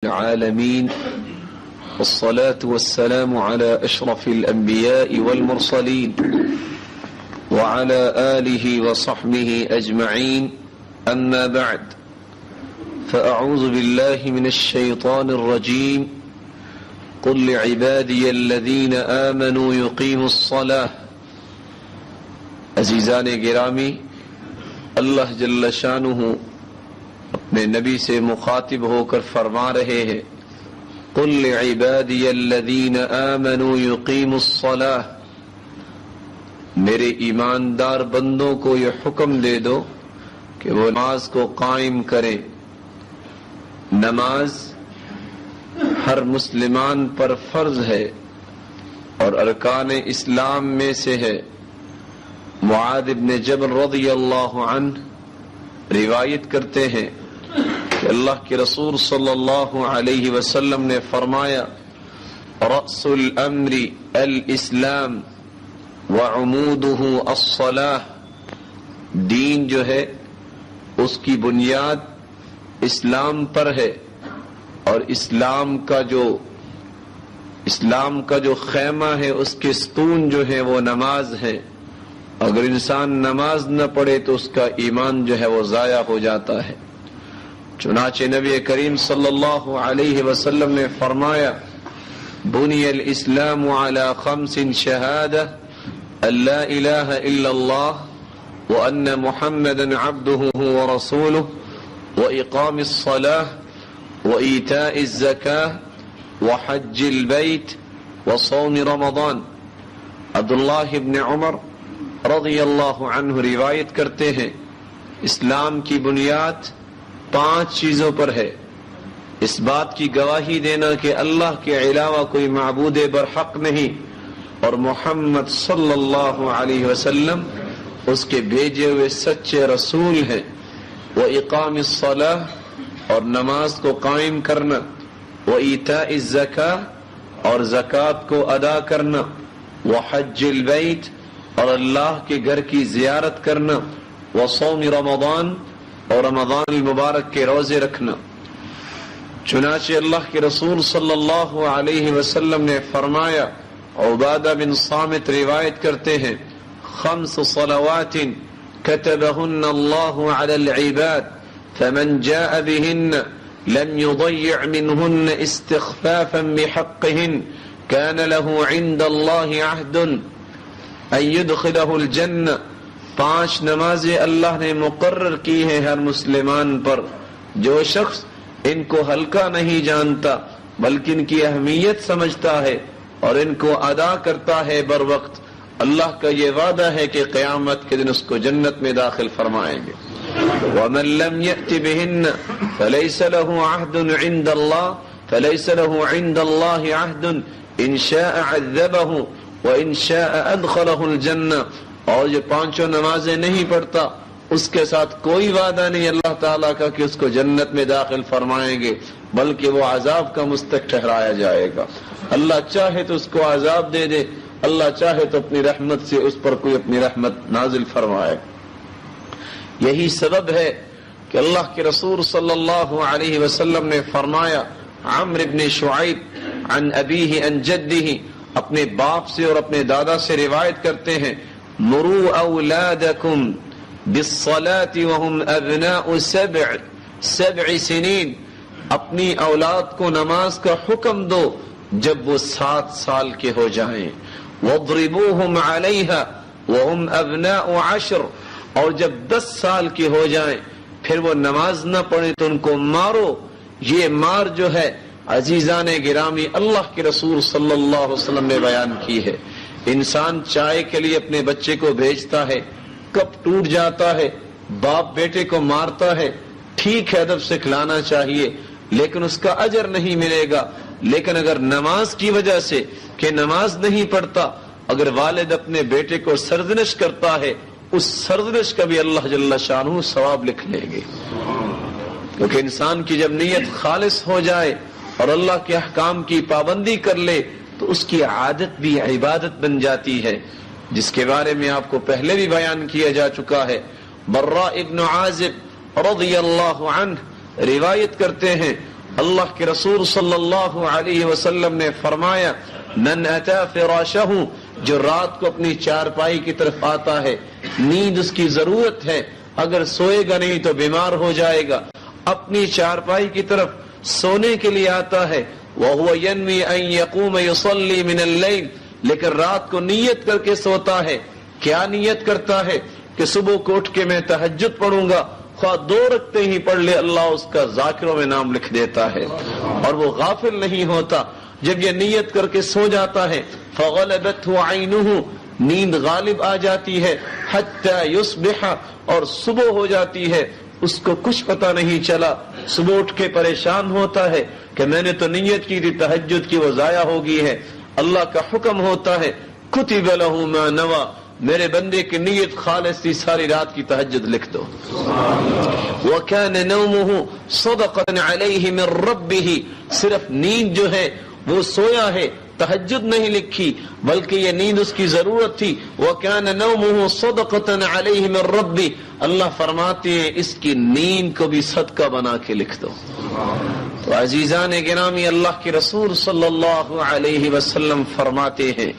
العالمين والصلاة والسلام على أشرف الأنبياء والمرسلين وعلى آله وصحبه أجمعين أما بعد فأعوذ بالله من الشيطان الرجيم قل لعبادي الذين آمنوا يقيموا الصلاة. عزیزان گرامی، اللہ جل شانہ اپنے نبی سے مخاطب ہو کر فرما رہے ہیں قل لعبادی الذین آمنوا یقیموا الصلاة، میرے ایماندار بندوں کو یہ حکم دے دو کہ وہ نماز کو قائم کریں. نماز ہر مسلمان پر فرض ہے اور ارکان اسلام میں سے ہے. معاذ بن جبل رضی اللہ عنہ روایت کرتے ہیں کہ اللہ کے رسول صلی اللہ علیہ وسلم نے فرمایا رأس الامر الاسلام وعمودہ الصلاة، دین جو ہے اس کی بنیاد اسلام پر ہے اور اسلام کا جو خیمہ ہے اس کے ستون جو ہے وہ نماز ہے. اگر انسان نماز نہ پڑھے تو اس کا ایمان جو ہے وہ ضائع ہو جاتا ہے. چنانچہ نبی کریم صلی اللہ علیہ وسلم نے فرمایا بنی الاسلام علی خمس شہادہ ان لا الہ الا اللہ وان محمدا عبدہ ورسولہ واقام الصلاة وایتاء الزکاة وحج البیت وصوم رمضان. عبداللہ ابن عمر رضی اللہ عنہ روایت کرتے ہیں اسلام کی بنیاد 5 چیزوں پر ہے. اس بات کی گواہی دینا کہ اللہ کے علاوہ کوئی معبود برحق نہیں اور محمد صلی اللہ علیہ وسلم اس کے بھیجے ہوئے سچے رسول ہیں. وإقام الصلاة، اور نماز کو قائم کرنا. وإیتاء الزکاة، اور زکوٰۃ کو ادا کرنا. وحج البیت، اور اللہ کے گھر کی زیارت کرنا. وصوم رمضان، اور رمضان المبارک کے روزے رکھنا. چنانچہ اللہ کے رسول صلی اللہ علیہ وسلم نے فرمایا، عبادہ بن صامت روایت کرتے ہیں 5 صلوات كتبهن الله على العباد فمن جاء بهن لم يضيع منهن استخفافا بحقهن كان له عند الله عهد ان يدخله الجنة. 5 نمازیں اللہ نے مقرر کی ہیں ہر مسلمان پر. جو شخص ان کو ہلکا نہیں جانتا بلکہ ان کی اہمیت سمجھتا ہے اور ان کو ادا کرتا ہے بر وقت، اللہ کا یہ وعدہ ہے کہ قیامت کے دن اس کو جنت میں داخل فرمائیں گے. وَمَن لَّمْ يَأْتِ بِهِنَّ فَلَيْسَ لَهُ عَهْدٌ عِندَ اللَّهِ عَهْدٌ إِن شَاءَ عَذَّبَهُ وَإِن شَاءَ أَدْخَلَهُ الْجَنَّةَ. اور جو 5 نمازیں نہیں پڑھتا اس کے ساتھ کوئی وعدہ نہیں اللہ تعالیٰ کا کہ اس کو جنت میں داخل فرمائیں گے، بلکہ وہ عذاب کا مستحق ٹھہرایا جائے گا. اللہ چاہے تو اس کو عذاب دے دے، اللہ چاہے تو اپنی رحمت سے اس پر کوئی اپنی رحمت نازل فرمائے. یہی سبب ہے کہ اللہ کے رسول صلی اللہ علیہ وسلم نے فرمایا عمرو بن شعیب عن ابیہ عن جدہ، اپنے باپ سے اور اپنے دادا سے روایت کرتے ہیں مروا اولادکم بالصلاة وهم ابناء 7 سنین، اپنی اولاد کو نماز کا حکم دو جب وہ 7 سال کے ہو جائیں. وَاضْرِبُوهُمْ عَلَيْهَا وَهُمْ أَبْنَاءُ 10، اور جب 10 سال کے ہو جائیں پھر وہ نماز نہ پڑھیں تو ان کو مارو. یہ مار جو ہے عزیزان گرامی اللہ کے رسول صلی اللہ علیہ وسلم نے بیان کی ہے. انسان چائے کے لیے اپنے بچے کو بھیجتا ہے، کپ ٹوٹ جاتا ہے، باپ بیٹے کو مارتا ہے، ٹھیک ہے ادب سے کھلانا چاہیے لیکن اس کا اجر نہیں ملے گا. لیکن اگر نماز کی وجہ سے کہ نماز نہیں پڑھتا اگر والد اپنے بیٹے کو سرزنش کرتا ہے اس سرزنش کا بھی اللہ جل شانہ ثواب لکھ لیں گے. کیونکہ انسان کی جب نیت خالص ہو جائے اور اللہ کے احکام کی پابندی کر لے تو اس کی عادت بھی عبادت بن جاتی ہے، جس کے بارے میں آپ کو پہلے بھی بیان کیا جا چکا ہے. براء ابن عازب رضی اللہ عنہ روایت کرتے ہیں اللہ کے رسول صلی اللہ علیہ وسلم نے فرمایا من اتا فراشہ، جو رات کو اپنی چارپائی کی طرف آتا ہے، نیند اس کی ضرورت ہے، اگر سوئے گا نہیں تو بیمار ہو جائے گا، اپنی چارپائی کی طرف سونے کے لیے آتا ہے، وَهُوَ يَنْوِي أَن يَقُومَ يُصَلِّي مِنَ اللَّيْلِ، لیکن رات کو نیت کر کے سوتا ہے، کیا نیت کرتا ہے کہ صبح کو اٹھ کے میں تہجد پڑھوں گا، خواہ 2 رکعتیں ہی پڑھ لے، اللہ اس کا ذاکروں میں نام لکھ دیتا ہے، اور وہ غافل نہیں ہوتا۔ جب یہ نیت کر کے سو جاتا ہے فَغَلَبَتْهُ عَيْنُهُ، نیند غالب آ جاتی ہے، حَتَّى يُصْبِحَ، اور صبح ہو جاتی ہے، اس کو کچھ پتہ نہیں چلا، صبح اٹھ کے پریشان ہوتا ہے کہ میں نے تو نیت کی تھی تہجد کی، وہ ضائع ہو گئی ہے۔ اللہ کا حکم ہوتا ہے كُتِبَ لَهُ مَا نَوَى، میرے بندے کی نیت خالص تھی، ساری رات کی تہجد لکھ دو۔ وَكَانَ نَوْمُهُ صَدَقَةً عَلَيْهِ مِنْ رَبِّهِ، صرف نیند جو ہے وہ سویا ہے، تہجد نہیں لکھی، بلکہ یہ نیند اس کی ضرورت تھی۔ وَكَانَ نَوْمُهُ صَدَقَةً عَلَيْهِ مِنْ رَبِّهِ، اللہ فرماتے ہیں اس کی نیند کو بھی صدقہ بنا کے لکھ دو۔ تو عزیزان گرامی، اللہ کے رسول صلی اللہ علیہ وسلم فرماتے ہیں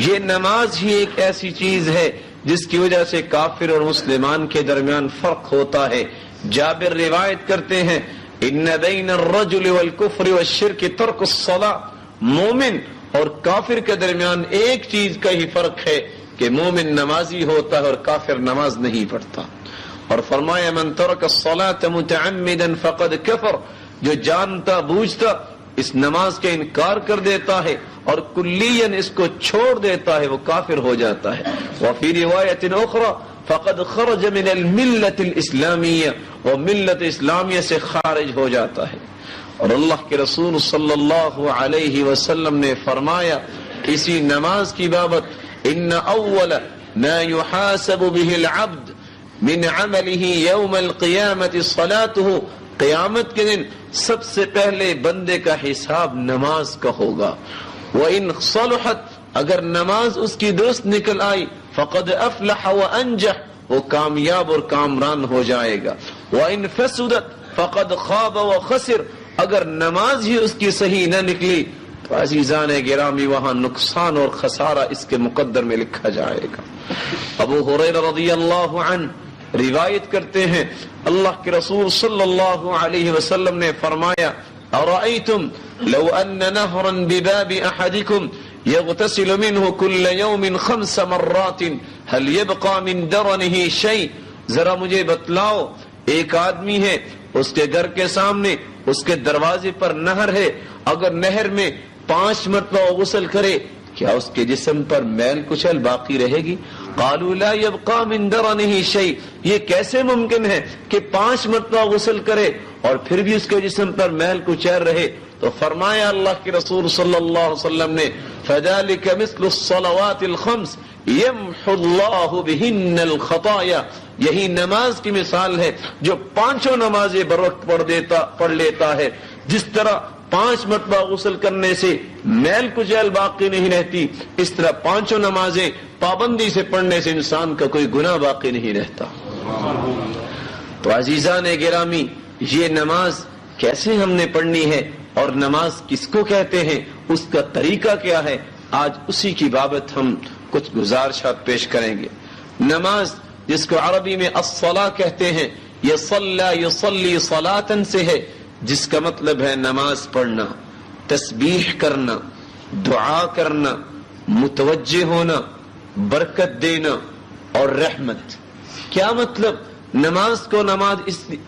یہ نماز ہی ایک ایسی چیز ہے جس کی وجہ سے کافر اور مسلمان کے درمیان فرق ہوتا ہے۔ جابر روایت کرتے ہیں ان بین الرجل والکفر والشرک ترک الصلاۃ، مومن اور کافر کے درمیان ایک چیز کا ہی فرق ہے کہ مومن نمازی ہوتا ہے اور کافر نماز نہیں پڑھتا، اور فرمایا من ترک الصلاۃ متعمدا فقد کفر، جو جانتا بوجھتا اس نماز کا انکار کر دیتا ہے اور کلیاً اس کو چھوڑ دیتا ہے، وہ کافر ہو جاتا ہے۔ وفی روایت اخرى فقد خرج من الملت الاسلامیہ، وہ ملت اسلامیہ سے خارج ہو جاتا ہے۔ اور اللہ کے رسول صلی اللہ علیہ وسلم نے فرمایا اسی نماز کی بابت ان اول ما يحاسب به العبد من عمله يوم القيامة صلاته، قیامت کے دن سب سے پہلے بندے کا حساب نماز کا ہوگا۔ وَإِنْ صَلُحَتْ، اگر نماز اس کی درست نکل آئی، فَقَدْ أَفْلَحَ وَأَنْجَحَ، وہ کامیاب اور کامران ہو جائے گا۔ وَإِنْ فَسُدَتْ فَقَدْ خَابَ وَخَسِرَ، اگر نماز ہی اس کی صحیح نہ نکلی تو عزیزان گرامی وہاں نقصان اور خسارہ اس کے مقدر میں لکھا جائے گا۔ ابو ہریرہ رضی اللہ عنہ روایت کرتے ہیں اللہ کے رسول صلی اللہ علیہ وسلم نے فرمایا ارأیتم لو ان نہرا بباب احدکم یغتسل منه كل يوم 5 مرات هل يبقى من درنه شيء، ذرا مجھے بتلاؤ، ایک آدمی ہے، اس کے گھر کے سامنے اس کے دروازے پر نہر ہے، اگر نہر میں 5 مرتبہ غسل کرے کیا اس کے جسم پر میل کچل باقی رہے گی؟ قالوا لا يبقى من درنه شيء، یہ کیسے ممکن ہے کہ 5 مرتبہ غسل کرے اور پھر بھی اس کے جسم پر میل کچل رہے؟ تو فرمایا اللہ کے رسول صلی اللہ علیہ وسلم نے فذلك مثل الصلوات الخمس يمحو الله بهن الخطايا، یہی نماز کی مثال ہے جو 5 نمازیں بر وقت پڑھ لیتا ہے، جس طرح 5 مرتبہ غسل کرنے سے میل کچیل باقی نہیں رہتی، اس طرح 5 نمازیں پابندی سے پڑھنے سے انسان کا کوئی گناہ باقی نہیں رہتا۔ تو عزیزان گرامی، یہ نماز کیسے ہم نے پڑھنی ہے اور نماز کس کو کہتے ہیں، اس کا طریقہ کیا ہے، آج اسی کی بابت ہم کچھ گزارشات پیش کریں گے۔ نماز جس کو عربی میں الصلاۃ کہتے ہیں، یہ یصلی صلاۃً سے ہے، جس کا مطلب ہے نماز پڑھنا، تسبیح کرنا، دعا کرنا، متوجہ ہونا، برکت دینا اور رحمت۔ کیا مطلب؟ نماز کو نماز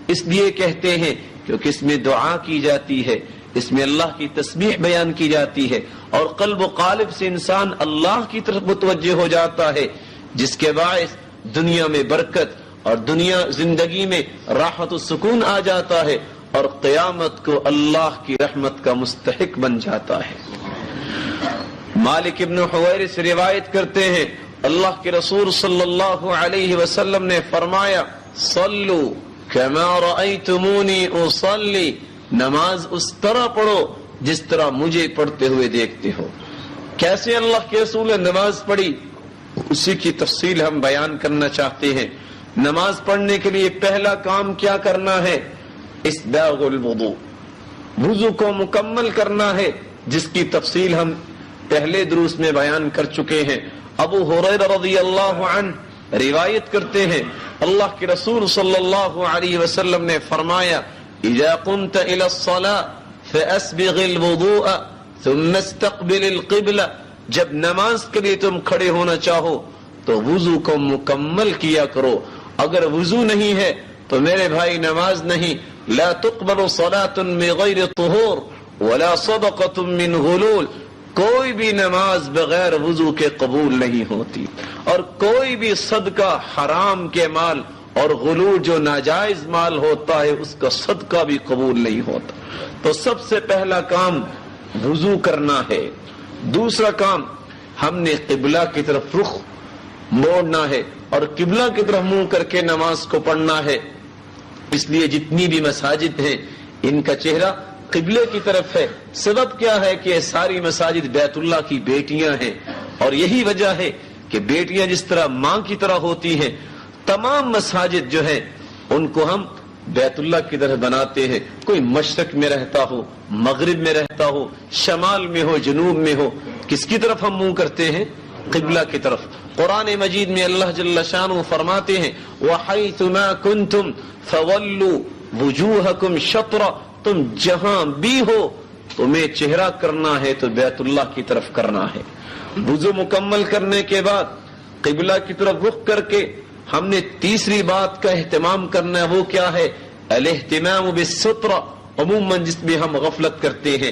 اس لیے کہتے ہیں کیونکہ اس میں دعا کی جاتی ہے، اس میں اللہ کی تسبیح بیان کی جاتی ہے اور قلب و قالب سے انسان اللہ کی طرف متوجہ ہو جاتا ہے، جس کے باعث دنیا میں برکت اور دنیا زندگی میں راحت و سکون آ جاتا ہے اور قیامت کو اللہ کی رحمت کا مستحق بن جاتا ہے۔ مالک ابن حویرث روایت کرتے ہیں اللہ کے رسول صلی اللہ علیہ وسلم نے فرمایا صلو کما رأیتمونی اصلی، نماز اس طرح پڑھو جس طرح مجھے پڑھتے ہوئے دیکھتے ہو۔ کیسے اللہ کے رسول نے نماز پڑھی، اسی کی تفصیل ہم بیان کرنا چاہتے ہیں۔ نماز پڑھنے کے لیے پہلا کام کیا کرنا ہے؟ اسباغ الوضوء، وضو کو مکمل کرنا ہے، جس کی تفصیل ہم پہلے دروس میں بیان کر چکے ہیں۔ ابو ہریرہ رضی اللہ عنہ روایت کرتے ہیں، اللہ کے رسول صلی اللہ علیہ وسلم نے فرمایا، اذا قمت الى الصلاة فاسبغ الوضوء ثم استقبل القبلة، جب نماز کے لیے تم کھڑے ہونا چاہو تو وضو کو مکمل کیا کرو، اگر وضو نہیں ہے تو میرے بھائی نماز نہیں۔ لا تقبل صلاة بغیر طہور ولا صدقة من غلول، کوئی بھی نماز بغیر وضو کے قبول نہیں ہوتی، اور کوئی بھی صدقہ حرام کے مال اور غلول جو ناجائز مال ہوتا ہے اس کا صدقہ بھی قبول نہیں ہوتا۔ تو سب سے پہلا کام وضو کرنا ہے۔ دوسرا کام، ہم نے قبلہ کی طرف رخ موڑنا ہے اور قبلہ کی طرف منہ کر کے نماز کو پڑھنا ہے۔ اس لیے جتنی بھی مساجد ہیں ان کا چہرہ قبلے کی طرف ہے۔ سبب کیا ہے کہ ساری مساجد بیت اللہ کی بیٹیاں ہیں، اور یہی وجہ ہے کہ بیٹیاں جس طرح ماں کی طرح ہوتی ہیں، تمام مساجد جو ہے ان کو ہم بیت اللہ کی طرف بناتے ہیں۔ کوئی مشرق میں رہتا ہو، مغرب میں رہتا ہو، شمال میں ہو، جنوب میں ہو، کس کی طرف ہم منہ کرتے ہیں؟ قبلہ کی طرف۔ قرآن مجید میں اللہ جل شانہ فرماتے ہیں، وَحَيْثُ مَا كُنْتُمْ فَوَلُّوا وُجُوهَكُمْ شَطْرًا، تم جہاں بھی ہو تمہیں چہرہ کرنا ہے تو بیت اللہ کی طرف کرنا ہے۔ وضو مکمل کرنے کے بعد قبلہ کی طرف رخ کر کے ہم نے تیسری بات کا اہتمام کرنا ہے، وہ کیا ہے؟ الاہتمام بالسترہ، عموماً جس میں ہم غفلت کرتے ہیں،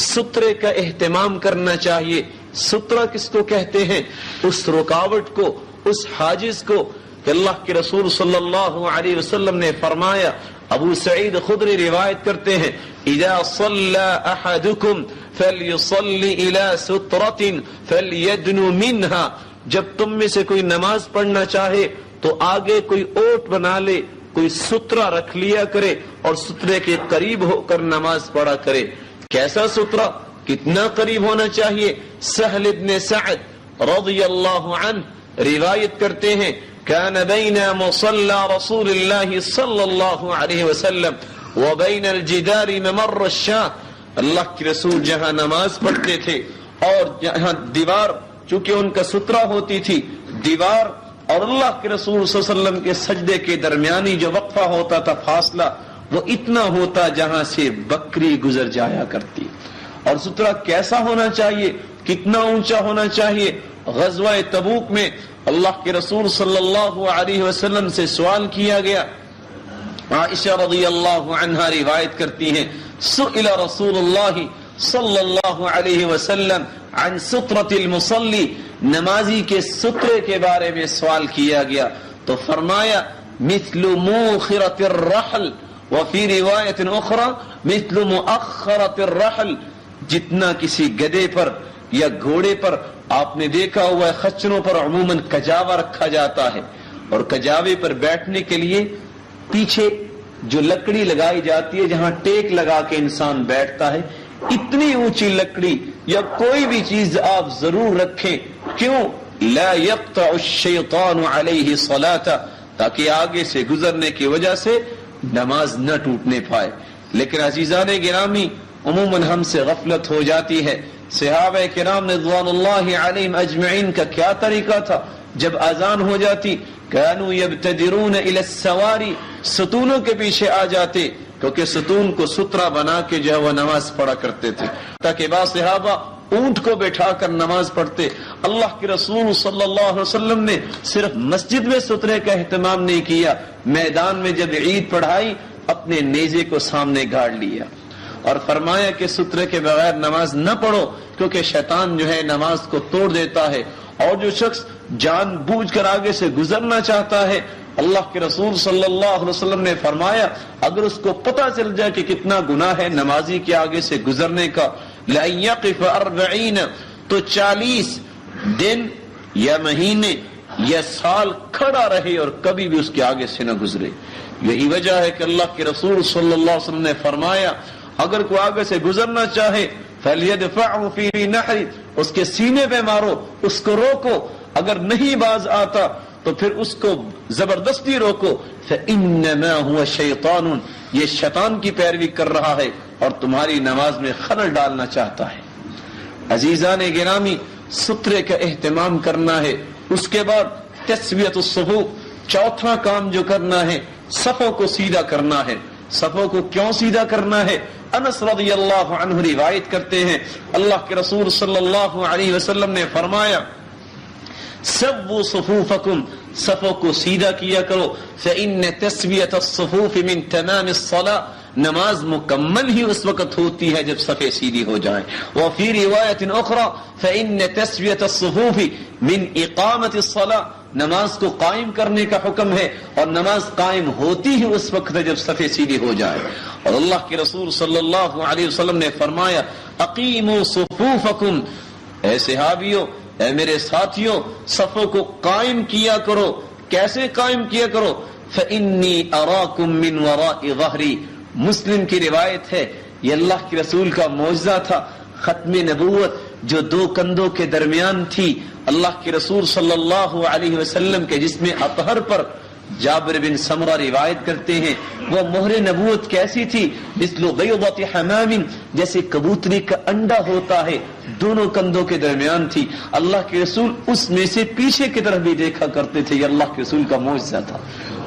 سترے کا اہتمام کرنا چاہیے۔ سترہ کس کو کہتے ہیں؟ اس رکاوٹ کو، اس حاجز کو کہ اللہ کے رسول صلی اللہ علیہ وسلم نے فرمایا، ابو سعید خدری روایت کرتے ہیں، اذا صلی احدکم فلیصلی الی سترۃ فلیدن منها، جب تم میں سے کوئی نماز پڑھنا چاہے تو آگے کوئی اوٹ بنا لے، کوئی سترہ رکھ لیا کرے اور سترے کے قریب ہو کر نماز پڑھا کرے۔ کیسا سترہ؟ کتنا قریب ہونا چاہیے؟ سہل ابن سعد رضی اللہ عنہ روایت کرتے ہیں، كان بين مصلى رسول الله صلی اللہ علیہ وسلم وبين الجدار ممر الشاة، اللہ کے رسول جہاں نماز پڑھتے تھے اور جہاں دیوار، چونکہ ان کا سترہ ہوتی تھی، دیوار اور اللہ کے رسول صلی اللہ علیہ وسلم کے سجدے کے درمیانی جو وقفہ ہوتا تھا، فاصلہ، وہ اتنا ہوتا جہاں سے بکری گزر جایا کرتی۔ اور سترہ کیسا ہونا چاہیے؟ کتنا اونچا ہونا چاہیے؟ غزوہ تبوک میں اللہ کے رسول صلی اللہ علیہ وسلم سے سوال کیا گیا، عائشہ رضی اللہ عنہا روایت کرتی ہیں، سئل رسول اللہ صلی اللہ علیہ وسلم عن سترۃ المصلی، نمازی کے سترے کے بارے میں سوال کیا گیا تو فرمایا، مثل موخرۃ الرحل، وفی روایت اخری مثل مؤخرۃ الرحل، جتنا کسی گدھے پر یا گھوڑے پر آپ نے دیکھا ہوا ہے، خچروں پر عموماً کجاوا رکھا جاتا ہے، اور کجاوے پر بیٹھنے کے لیے پیچھے جو لکڑی لگائی جاتی ہے جہاں ٹیک لگا کے انسان بیٹھتا ہے، اتنی اونچی لکڑی یا کوئی بھی چیز آپ ضرور رکھیں۔ کیوں؟ لا يقطع الشیطان علیہ صلاۃ، تاکہ آگے سے گزرنے کی وجہ سے نماز نہ ٹوٹنے پائے۔ لیکن عزیزان گرامی، عموماً ہم سے غفلت ہو جاتی ہے۔ صحابہ کرام رضوان اللہ علیہم اجمعین کا کیا طریقہ تھا؟ جب اذان ہو جاتی، کانوا یبتدرون الی السواری، ستونوں کے پیچھے آ جاتے، کیونکہ ستون کو سترہ بنا کے جو ہے وہ نماز پڑھا کرتے تھے، تاکہ بعض صحابہ اونٹ کو بٹھا کر نماز پڑھتے۔ اللہ کے رسول صلی اللہ علیہ وسلم نے صرف مسجد میں سترے کا اہتمام نہیں کیا، میدان میں جب عید پڑھائی اپنے نیزے کو سامنے گاڑ لیا اور فرمایا کہ سترے کے بغیر نماز نہ پڑھو، کیونکہ شیطان جو ہے نماز کو توڑ دیتا ہے، اور جو شخص جان بوجھ کر آگے سے گزرنا چاہتا ہے، اللہ کے رسول صلی اللہ علیہ وسلم نے فرمایا اگر اس کو پتہ چل جائے کہ کتنا گناہ ہے نمازی کے آگے سے گزرنے کا، لَأَن يَقِفَ 40، تو 40 دن یا مہینے یا سال کھڑا رہے اور کبھی بھی اس کے آگے سے نہ گزرے۔ یہی وجہ ہے کہ اللہ کے رسول صلی اللہ علیہ وسلم نے فرمایا اگر کوئی آگے سے گزرنا چاہے فَلْيَدْفَعْهُ فِي نَحْرِ، اس کے سینے پہ مارو، اس کو روکو، اگر نہیں باز آتا تو پھر اس کو زبردستی روکو، فَإِنَّمَا هُوَ شَيْطَانٌ، یہ شیطان کی پیروی کر رہا ہے، اور تمہاری نماز میں خلل ڈالنا چاہتا ہے۔ عزیزان گرامی، سترے کا اہتمام کرنا ہے۔ اس کے بعد تسویۃ الصفوف، چوتھا کام جو کرنا ہے صفوں کو سیدھا کرنا ہے۔ صفوں کو کیوں سیدھا کرنا ہے؟ انس رضی اللہ عنہ روایت کرتے ہیں اللہ کے رسول صلی اللہ علیہ وسلم نے فرمایا سووا صفوفکم، صفوں کو سیدھا کیا کرو، فإن تسویۃ الصفوف من تمام الصلاۃ، نماز مکمل ہی اس وقت ہوتی ہے جب صفیں سیدھی ہو جائیں۔ وفی روایت اخری فإن تسویۃ الصفوف من اقامت الصلاۃ، نماز کو قائم کرنے کا حکم ہے اور نماز قائم ہوتی ہی اس وقت ہے جب صفیں سیدھی ہو جائے۔ اور اللہ کے رسول صلی اللہ علیہ وسلم نے فرمایا اقیموا صفوفکم، اے صحابیوں، اے میرے ساتھیوں، صفوں کو قائم کیا کرو۔ کیسے قائم کیا کرو؟ فإنی اراکم من وراء ظہری، مسلم کی روایت ہے، یہ اللہ کے رسول کا معجزہ تھا، ختم نبوت جو دو کندھوں کے درمیان تھی اللہ کے رسول صلی اللہ علیہ وسلم کے جسم اطہر پر۔ جابر بن سمرہ روایت کرتے ہیں وہ مہر نبوت کیسی تھی؟ مثل بیضۃ حمام، جیسے کبوتری کا انڈا ہوتا ہے، دونوں کندھوں کے درمیان تھی۔ اللہ کے رسول اس میں سے پیچھے کی طرف بھی دیکھا کرتے تھے، یہ اللہ کے رسول کا معجزہ تھا۔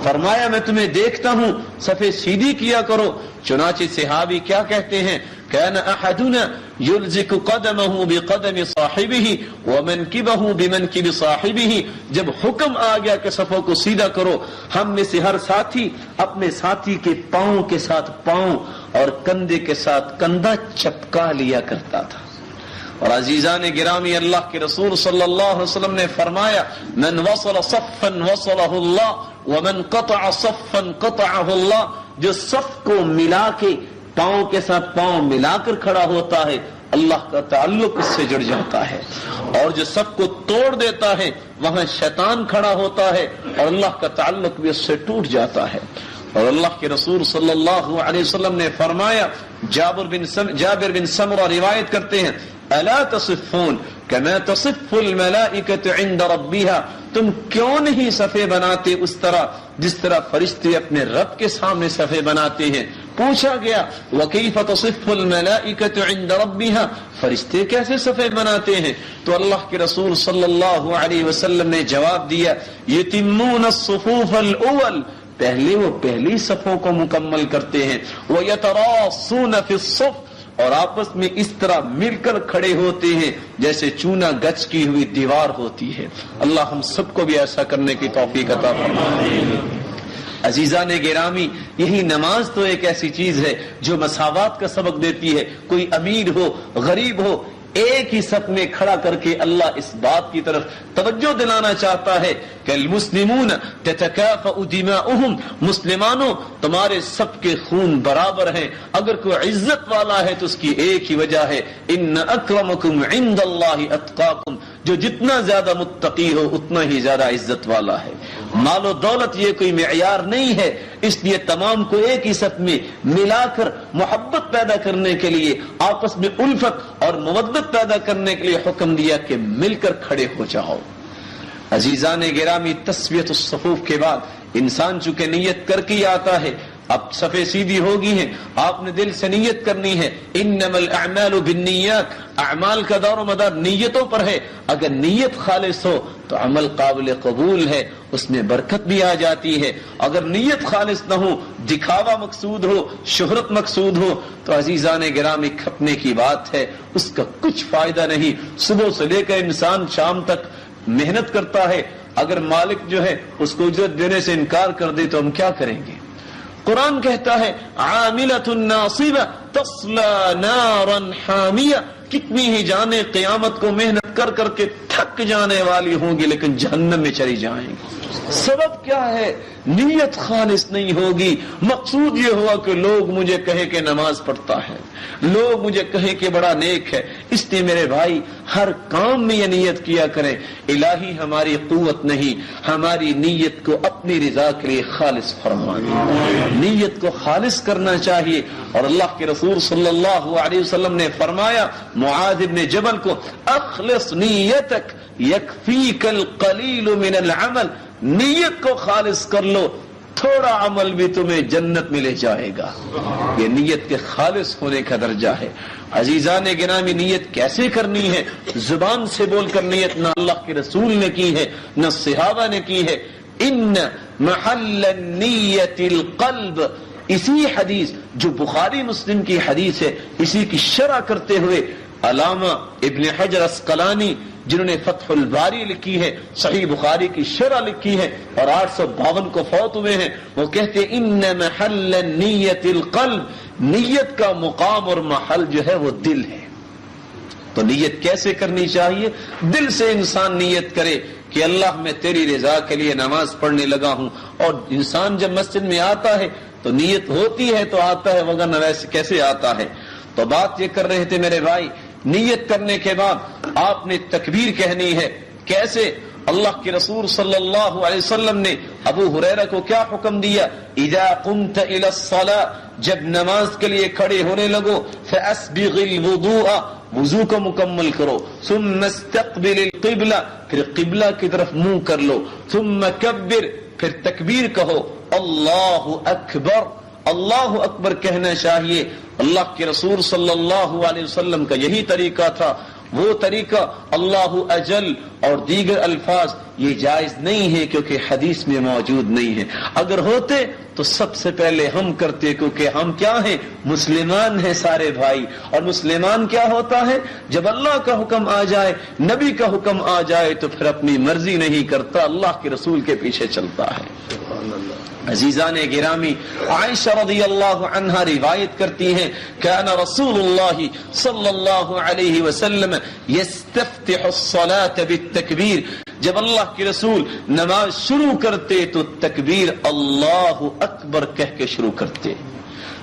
فرمایا میں تمہیں دیکھتا ہوں، صفیں سیدھی کیا کرو۔ چنانچہ صحابی کیا کہتے ہیں كان احدنا يلزق قدمه بقدم صاحبه ومنكبه بمنكب صاحبه، جب حکم آ گیا کہ صفوں کو سیدھا کرو، ہم میں سے ہر ساتھی اپنے ساتھی کے پاؤں کے ساتھ پاؤں اور کندھے کے ساتھ کندھا چپکا لیا کرتا تھا۔ اور عزیزان گرامی، اللہ کے رسول صلی اللہ علیہ وسلم نے فرمایا من وصل صفا وصلہ اللہ ومن قطع صفا قطعہ اللہ، جو صف کو ملا کے پاؤں کے ساتھ پاؤں ملا کر کھڑا ہوتا ہے اللہ کا تعلق اس سے جڑ جاتا ہے، اور جو صف کو توڑ دیتا ہے وہاں شیطان کھڑا ہوتا ہے اور اللہ کا تعلق بھی اس سے ٹوٹ جاتا ہے۔ اور اللہ کے رسول صلی اللہ علیہ وسلم نے فرمایا، جابر بن سمرہ روایت کرتے ہیں الا تصفون كما تصف الملائکۃ عند ربها، تم کیوں نہیں صفیں بناتے اس طرح جس طرح فرشتے اپنے رب کے سامنے صفیں بناتے ہیں؟ پوچھا گیا وکیف تصف الملائکۃ عند ربها، فرشتے کیسے صفیں بناتے ہیں؟ تو اللہ کے رسول صلی اللہ علیہ وسلم نے جواب دیا یتمون الصفوف الاول، پہلے وہ پہلی صفوں کو مکمل کرتے ہیں، ویتراصون فی الصف، اور آپس میں اس طرح مل کر کھڑے ہوتے ہیں جیسے چونا گچ کی ہوئی دیوار ہوتی ہے۔ اللہ ہم سب کو بھی ایسا کرنے کی توفیق عطا فرمائے۔ عزیزان گرامی، یہی نماز تو ایک ایسی چیز ہے جو مساوات کا سبق دیتی ہے۔ کوئی امیر ہو غریب ہو، ایک ہی صف میں کھڑا کر کے اللہ اس بات کی طرف توجہ دلانا چاہتا ہے کہ المسلمون تتکافأ دماؤہم، مسلمانوں تمہارے سب کے خون برابر ہیں، اگر کوئی عزت والا ہے تو اس کی ایک ہی وجہ ہے ان اکرمکم عند اللہ اتقاکم، جو جتنا زیادہ متقی ہو اتنا ہی زیادہ عزت والا ہے۔ مال و دولت یہ کوئی معیار نہیں ہے، اس لیے تمام کو ایک ہی صف میں ملا کر محبت پیدا کرنے کے لیے، آپس میں الفت اور مودت پیدا کرنے کے لیے حکم دیا کہ مل کر کھڑے ہو جاؤ۔ عزیزان گرامی، تسویۃ الصفوف کے بعد انسان چونکہ نیت کر کے آتا ہے، اب صفیں سیدھی ہوگی ہیں، آپ نے دل سے نیت کرنی ہے انما الاعمال بالنیات، اعمال کا دار و مدار نیتوں پر ہے۔ اگر نیت خالص ہو تو عمل قابل قبول ہے، اس میں برکت بھی آ جاتی ہے۔ اگر نیت خالص نہ ہو، دکھاوا مقصود ہو، شہرت مقصود ہو، تو عزیزان گرامی کھپنے کی بات ہے، اس کا کچھ فائدہ نہیں۔ صبح سے لے کر انسان شام تک محنت کرتا ہے، اگر مالک جو ہے اس کو اجرت دینے سے انکار کر دے تو ہم کیا کریں گے؟ قرآن کہتا ہے عاملۃ ناصبہ تصلی نارا حامیہ، کتنی ہی جانیں قیامت کو محنت کر کر کے تھک جانے والی ہوں گی لیکن جہنم میں چلی جائیں گی۔ سبب کیا ہے؟ نیت خالص نہیں ہوگی۔ مقصود یہ ہوا کہ لوگ مجھے کہے کہ نماز پڑھتا ہے، لوگ مجھے کہے کہ بڑا نیک ہے۔ اس لیے میرے بھائی ہر کام میں یہ نیت کیا کریں الہی ہماری قوت نہیں، ہماری نیت کو اپنی رضا کے لیے خالص فرما دیں۔ نیت کو خالص کرنا چاہیے، اور اللہ کے رسول صلی اللہ علیہ وسلم نے فرمایا معاذ بن جبل کو اخلص نیتک یکفیک القلیل من العمل، نیت کو خالص کر لو، تھوڑا عمل بھی تمہیں جنت میں لے جائے گا. یہ نیت کے خالص ہونے کا درجہ ہے. عزیزان گرامی، نیت کیسے کرنی ہے؟ زبان سے بول کر نیت نہ اللہ کے رسول نے کی ہے نہ صحابہ نے کی ہے. ان محل النیت القلب، اسی حدیث جو بخاری مسلم کی حدیث ہے، اسی کی شرح کرتے ہوئے علامہ ابن حجر اسقلانی جنہوں نے فتح الباری لکھی ہے، صحیح بخاری کی شرح لکھی ہے اور 852 کو فوت ہوئے ہیں، وہ کہتے ہیں ان محل النیت القلب، نیت کا مقام اور محل جو ہے وہ دل ہے. تو نیت کیسے کرنی چاہیے؟ دل سے انسان نیت کرے کہ اللہ میں تیری رضا کے لیے نماز پڑھنے لگا ہوں. اور انسان جب مسجد میں آتا ہے تو نیت ہوتی ہے تو آتا ہے، وگرنہ ویسے کیسے آتا ہے؟ تو بات یہ کر رہے تھے میرے بھائی، نیت کرنے کے بعد آپ نے تکبیر کہنی ہے. کیسے؟ اللہ کے رسول صلی اللہ علیہ وسلم نے ابو ہریرہ کو کیا حکم دیا؟ اذا قمت الى الصلاة، جب نماز کے لیے کھڑے ہونے لگو، فاسبغ الوضوء، وضو کو مکمل کرو، ثم استقبل القبلہ، پھر قبلہ کی طرف منہ کر لو، ثم کبر، پھر تکبیر کہو، اللہ اکبر. اللہ اکبر کہنا چاہیے. اللہ کے رسول صلی اللہ علیہ وسلم کا یہی طریقہ تھا. وہ طریقہ اللہ اجل اور دیگر الفاظ یہ جائز نہیں ہے کیونکہ حدیث میں موجود نہیں ہے. اگر ہوتے تو سب سے پہلے ہم کرتے، کیونکہ ہم کیا ہیں؟ مسلمان ہیں سارے بھائی. اور مسلمان کیا ہوتا ہے؟ جب اللہ کا حکم آ جائے، نبی کا حکم آ جائے تو پھر اپنی مرضی نہیں کرتا، اللہ کے رسول کے پیچھے چلتا ہے. عزیزان گرامی، عائشہ رضی اللہ عنہا روایت کرتی ہیں کان رسول اللہ صلی اللہ علیہ وسلم یستفتح الصلاة بالتکبیر، جب اللہ کے رسول نماز شروع کرتے تو تکبیر اللہ اکبر کہہ کے شروع کرتے.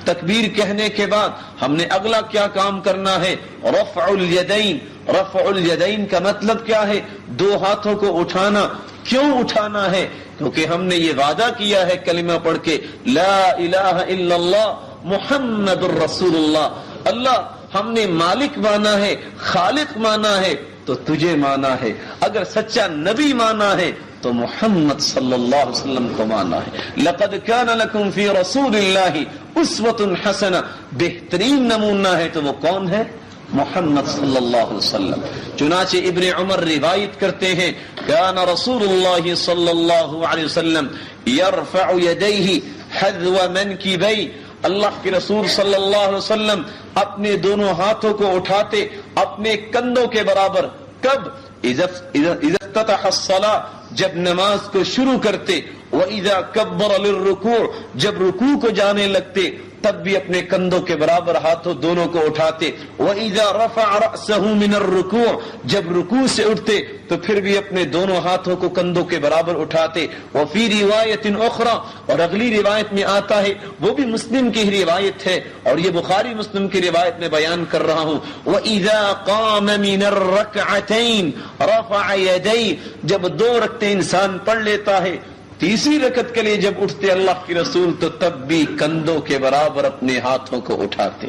تکبیر کہنے کے بعد ہم نے اگلا کیا کام کرنا ہے؟ رفع الیدین. رفع الیدین کا مطلب کیا ہے؟ دو ہاتھوں کو اٹھانا. کیوں اٹھانا ہے؟ کیونکہ ہم نے یہ وعدہ کیا ہے کلمہ پڑھ کے، لا الہ الا اللہ محمد الرسول اللہ. اللہ ہم نے مالک مانا ہے، خالق مانا ہے تو تجھے مانا ہے. اگر سچا نبی مانا ہے تو محمد صلی اللہ علیہ وسلم کو مانا ہے. لقد کان لکم فی رسول اللہ اسوۃ حسنہ، بہترین نمونہ ہے تو وہ کون ہے؟ محمد صلی اللہ علیہ وسلم. چنانچہ ابن عمر روایت کرتے ہیں کان رسول اللہ صلی اللہ علیہ وسلم یرفع یدیہ حذو منکبیہ، اللہ کے رسول صلی اللہ علیہ وسلم اپنے دونوں ہاتھوں کو اٹھاتے اپنے کندھوں کے برابر. کب؟ اذا افتتح الصلاة، جب نماز کو شروع کرتے. وَإِذَا كَبَّرَ لِلرُّكُوعِ، جب رکوع کو جانے لگتے تب بھی اپنے کندھوں کے برابر ہاتھوں دونوں کو اٹھاتے. وَإِذَا رَفَعَ رَأْسَهُ مِنَ الرُّكُوعِ، جب رکوع سے اٹھتے تو پھر بھی اپنے دونوں ہاتھوں کو کندھوں کے برابر اٹھاتے. وَفِي رِوَایَةٍ أُخْرَى، اور اگلی روایت میں آتا ہے، وہ بھی مسلم کی روایت ہے اور یہ بخاری مسلم کی روایت میں بیان کر رہا ہوں. وَإِذَا قَامَ مِنَ الرَّكْعَتَيْنِ رَفَعَ يَدَيْهِ، جب دو رکعتیں انسان پڑھ لیتا ہے، تیسری رکعت کے لیے جب اٹھتے اللہ کے رسول تو تب بھی کندھوں کے برابر اپنے ہاتھوں کو اٹھاتے.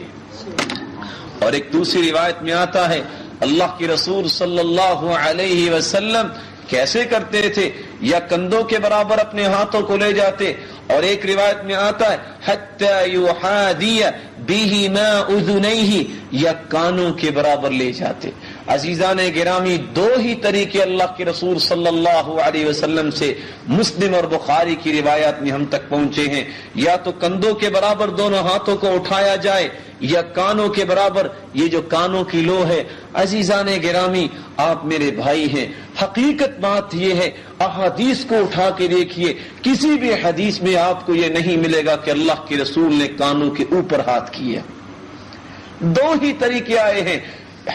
اور ایک دوسری روایت میں آتا ہے اللہ کے رسول صلی اللہ علیہ وسلم کیسے کرتے تھے؟ یا کندھوں کے برابر اپنے ہاتھوں کو لے جاتے، اور ایک روایت میں آتا ہے حتی یحاذی بہما اذنیہ، یا کانوں کے برابر لے جاتے. عزیزان گرامی، دو ہی طریقے اللہ کے رسول صلی اللہ علیہ وسلم سے مسلم اور بخاری کی روایات میں ہم تک پہنچے ہیں. یا تو کندھوں کے برابر دونوں ہاتھوں کو اٹھایا جائے یا کانوں کے برابر. یہ جو کانوں کی لو ہے، عزیزان گرامی آپ میرے بھائی ہیں، حقیقت بات یہ ہے، احادیث کو اٹھا کے دیکھیے، کسی بھی حدیث میں آپ کو یہ نہیں ملے گا کہ اللہ کے رسول نے کانوں کے اوپر ہاتھ کیا. دو ہی طریقے آئے ہیں،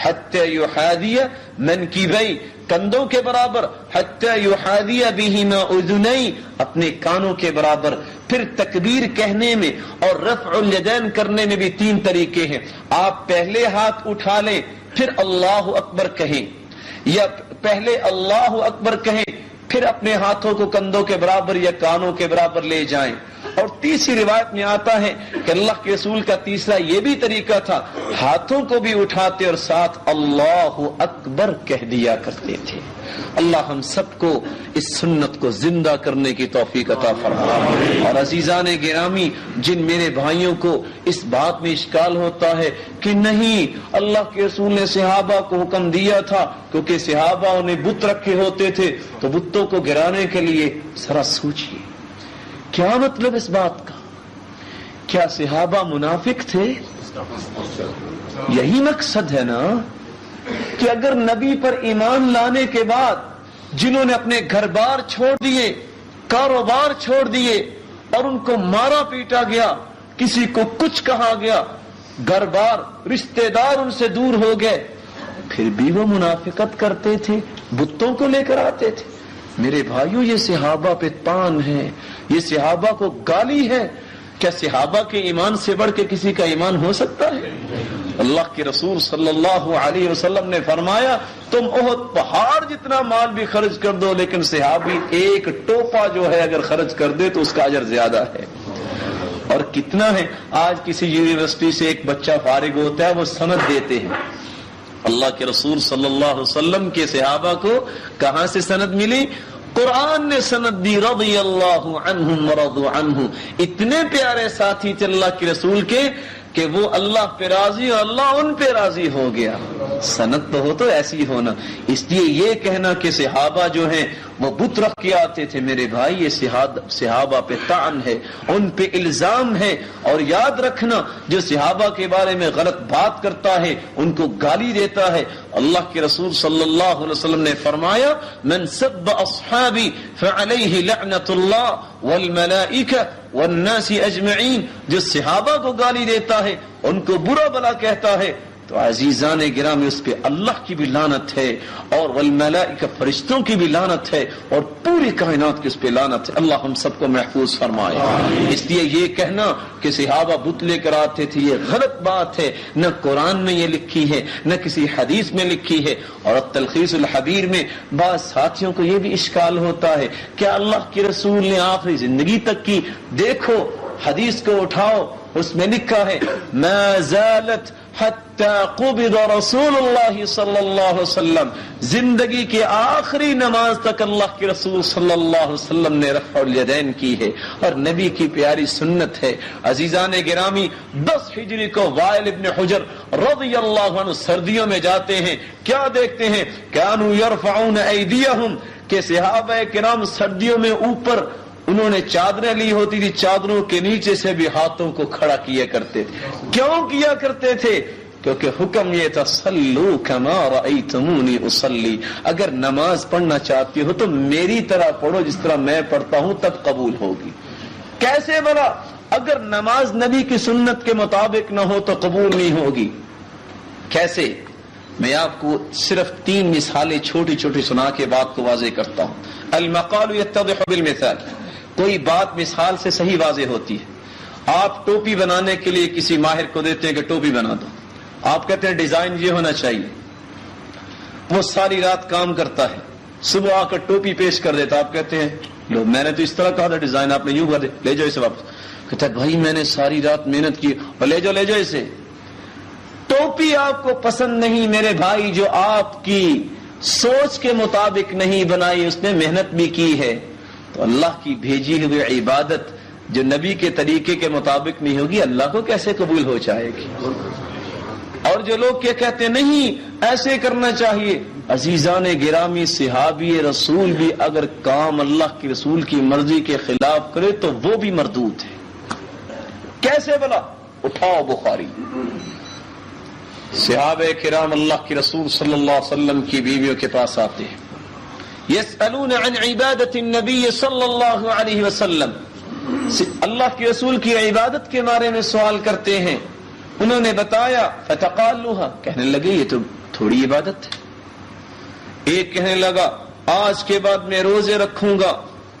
حتی یحاذی منکبیہ، کندھوں کے برابر، حتی یحاذی بہما اذنیہ، اپنے کانوں کے برابر. پھر تکبیر کہنے میں اور رفع الیدین کرنے میں بھی تین طریقے ہیں. آپ پہلے ہاتھ اٹھا لیں پھر اللہ اکبر کہیں، یا پہلے اللہ اکبر کہیں پھر اپنے ہاتھوں کو کندھوں کے برابر یا کانوں کے برابر لے جائیں. اور تیسری روایت میں آتا ہے کہ اللہ کے رسول کا تیسرا یہ بھی طریقہ تھا، ہاتھوں کو بھی اٹھاتے اور ساتھ اللہ اکبر کہہ دیا کرتے تھے. اللہ ہم سب کو اس سنت کو زندہ کرنے کی توفیق عطا فرمائے. اور عزیزان گرامی، جن میرے بھائیوں کو اس بات میں اشکال ہوتا ہے کہ نہیں اللہ کے رسول نے صحابہ کو حکم دیا تھا کیونکہ صحابہ نے بت رکھے ہوتے تھے تو بتوں کو گرانے کے لیے، ذرا سوچئے کیا مطلب اس بات کا؟ کیا صحابہ منافق تھے؟ یہی مقصد ہے نا کہ اگر نبی پر ایمان لانے کے بعد جنہوں نے اپنے گھر بار چھوڑ دیے، کاروبار چھوڑ دیے اور ان کو مارا پیٹا گیا، کسی کو کچھ کہا گیا، گھر بار رشتہ دار ان سے دور ہو گئے، پھر بھی وہ منافقت کرتے تھے، بتوں کو لے کر آتے تھے. میرے بھائیوں، یہ صحابہ پہ تان ہے، یہ صحابہ کو گالی ہے. کیا صحابہ کے ایمان سے بڑھ کے کسی کا ایمان ہو سکتا ہے؟ اللہ کے رسول صلی اللہ علیہ وسلم نے فرمایا تم احد پہاڑ جتنا مال بھی خرچ کر دو لیکن صحابی ایک ٹوپا جو ہے اگر خرچ کر دے تو اس کا اجر زیادہ ہے. اور کتنا ہے، آج کسی یونیورسٹی سے ایک بچہ فارغ ہوتا ہے وہ سند دیتے ہیں. اللہ کے رسول صلی اللہ علیہ وسلم کے صحابہ کو کہاں سے سند ملی؟ قرآن نے سند دی، رضی اللہ عنہم ورضوا عنہ. اتنے پیارے ساتھی تھے اللہ کے رسول کے کہ وہ اللہ پہ راضی اور اللہ ان پہ راضی ہو گیا. سند تو ہو تو ایسی ہونا. اس لیے یہ کہنا کہ صحابہ جو ہیں وہ بت رکھ کے آتے تھے، میرے بھائی یہ صحابہ پہ طعن ہے، ان پہ الزام ہے. اور یاد رکھنا جو صحابہ کے بارے میں غلط بات کرتا ہے، ان کو گالی دیتا ہے، اللہ کے رسول صلی اللہ علیہ وسلم نے فرمایا من سب اصحابی فعلیہ لعنت اللہ والملائکہ والناس اجمعین. جو صحابہ کو گالی دیتا ہے، ان کو برا بلا کہتا ہے، تو عزیزان گرامی اس پہ اللہ کی بھی لعنت ہے اور والملائکہ فرشتوں کی بھی لعنت ہے اور پوری کائنات کی اس پہ لعنت ہے. اللہ ہم سب کو محفوظ فرمائے. اس لیے یہ کہنا کہ صحابہ بت لے کر آتے تھے یہ غلط بات ہے، نہ قرآن میں یہ لکھی ہے نہ کسی حدیث میں لکھی ہے. اور تلخیص الحبیر میں بعض ساتھیوں کو یہ بھی اشکال ہوتا ہے کہ اللہ کے رسول نے آخری زندگی تک کی. دیکھو حدیث کو اٹھاؤ، اس میں لکھا ہے ما زالت حتی قبض رسول اللہ صلی اللہ علیہ وسلم، زندگی کے آخری نماز تک اللہ کے رسول صلی اللہ علیہ وسلم نے رفع الیدین کی ہے اور نبی کی پیاری سنت ہے. عزیزان گرامی 10 ہجری کو وائل ابن حجر رضی اللہ عنہ سردیوں میں جاتے ہیں، کیا دیکھتے ہیں کانوا یرفعون ایدیہم کہ صحابہ کرام سردیوں میں اوپر انہوں نے چادریں لی ہوتی تھی، چادروں کے نیچے سے بھی ہاتھوں کو کھڑا کیا کرتے تھے. کیوں کیا کرتے تھے؟ کیونکہ حکم یہ تھا صلو کما رأیتمونی اصلی، اگر نماز پڑھنا چاہتی ہو تو میری طرح پڑھو جس طرح میں پڑھتا ہوں تب قبول ہوگی. کیسے بلا؟ اگر نماز نبی کی سنت کے مطابق نہ ہو تو قبول نہیں ہوگی. کیسے؟ میں آپ کو صرف 3 مثالیں چھوٹی چھوٹی سنا کے بات کو واضح کرتا ہوں. المقال یتضح بالمثال، کوئی بات مثال سے صحیح واضح ہوتی ہے. آپ ٹوپی بنانے کے لیے کسی ماہر کو دیتے ہیں کہ ٹوپی بنا دو، آپ کہتے ہیں ڈیزائن یہ ہونا چاہیے، وہ ساری رات کام کرتا ہے، صبح آ کر ٹوپی پیش کر دیتا، آپ کہتے ہیں لو میں نے تو اس طرح کہا تھا ڈیزائن آپ نے یوں کر دے، لے جاؤ اسے واپس. کہتا ہے بھائی میں نے ساری رات محنت کی اور لے جاؤ اسے. ٹوپی آپ کو پسند نہیں میرے بھائی، جو آپ کی سوچ کے مطابق نہیں بنائی، اس نے محنت بھی کی ہے، تو اللہ کی بھیجی ہوئی عبادت جو نبی کے طریقے کے مطابق نہیں ہوگی اللہ کو کیسے قبول ہو جائے گی؟ اور جو لوگ کیا کہتے ہیں نہیں ایسے کرنا چاہیے. عزیزان گرامی صحابی رسول بھی اگر کام اللہ کے رسول کی مرضی کے خلاف کرے تو وہ بھی مردود ہے. کیسے بلا؟ اٹھاؤ بخاری. صحابہ کرام اللہ کے رسول صلی اللہ علیہ وسلم کی بیویوں کے پاس آتے ہیں، یسألون عن عبادت النبی صلی اللہ علیہ وسلم، اللہ کے رسول کی عبادت کے بارے میں سوال کرتے ہیں. انہوں نے بتایا فتقالوها، کہنے لگے یہ تو تھوڑی عبادت ہے. ایک کہنے لگا آج کے بعد میں روزے رکھوں گا،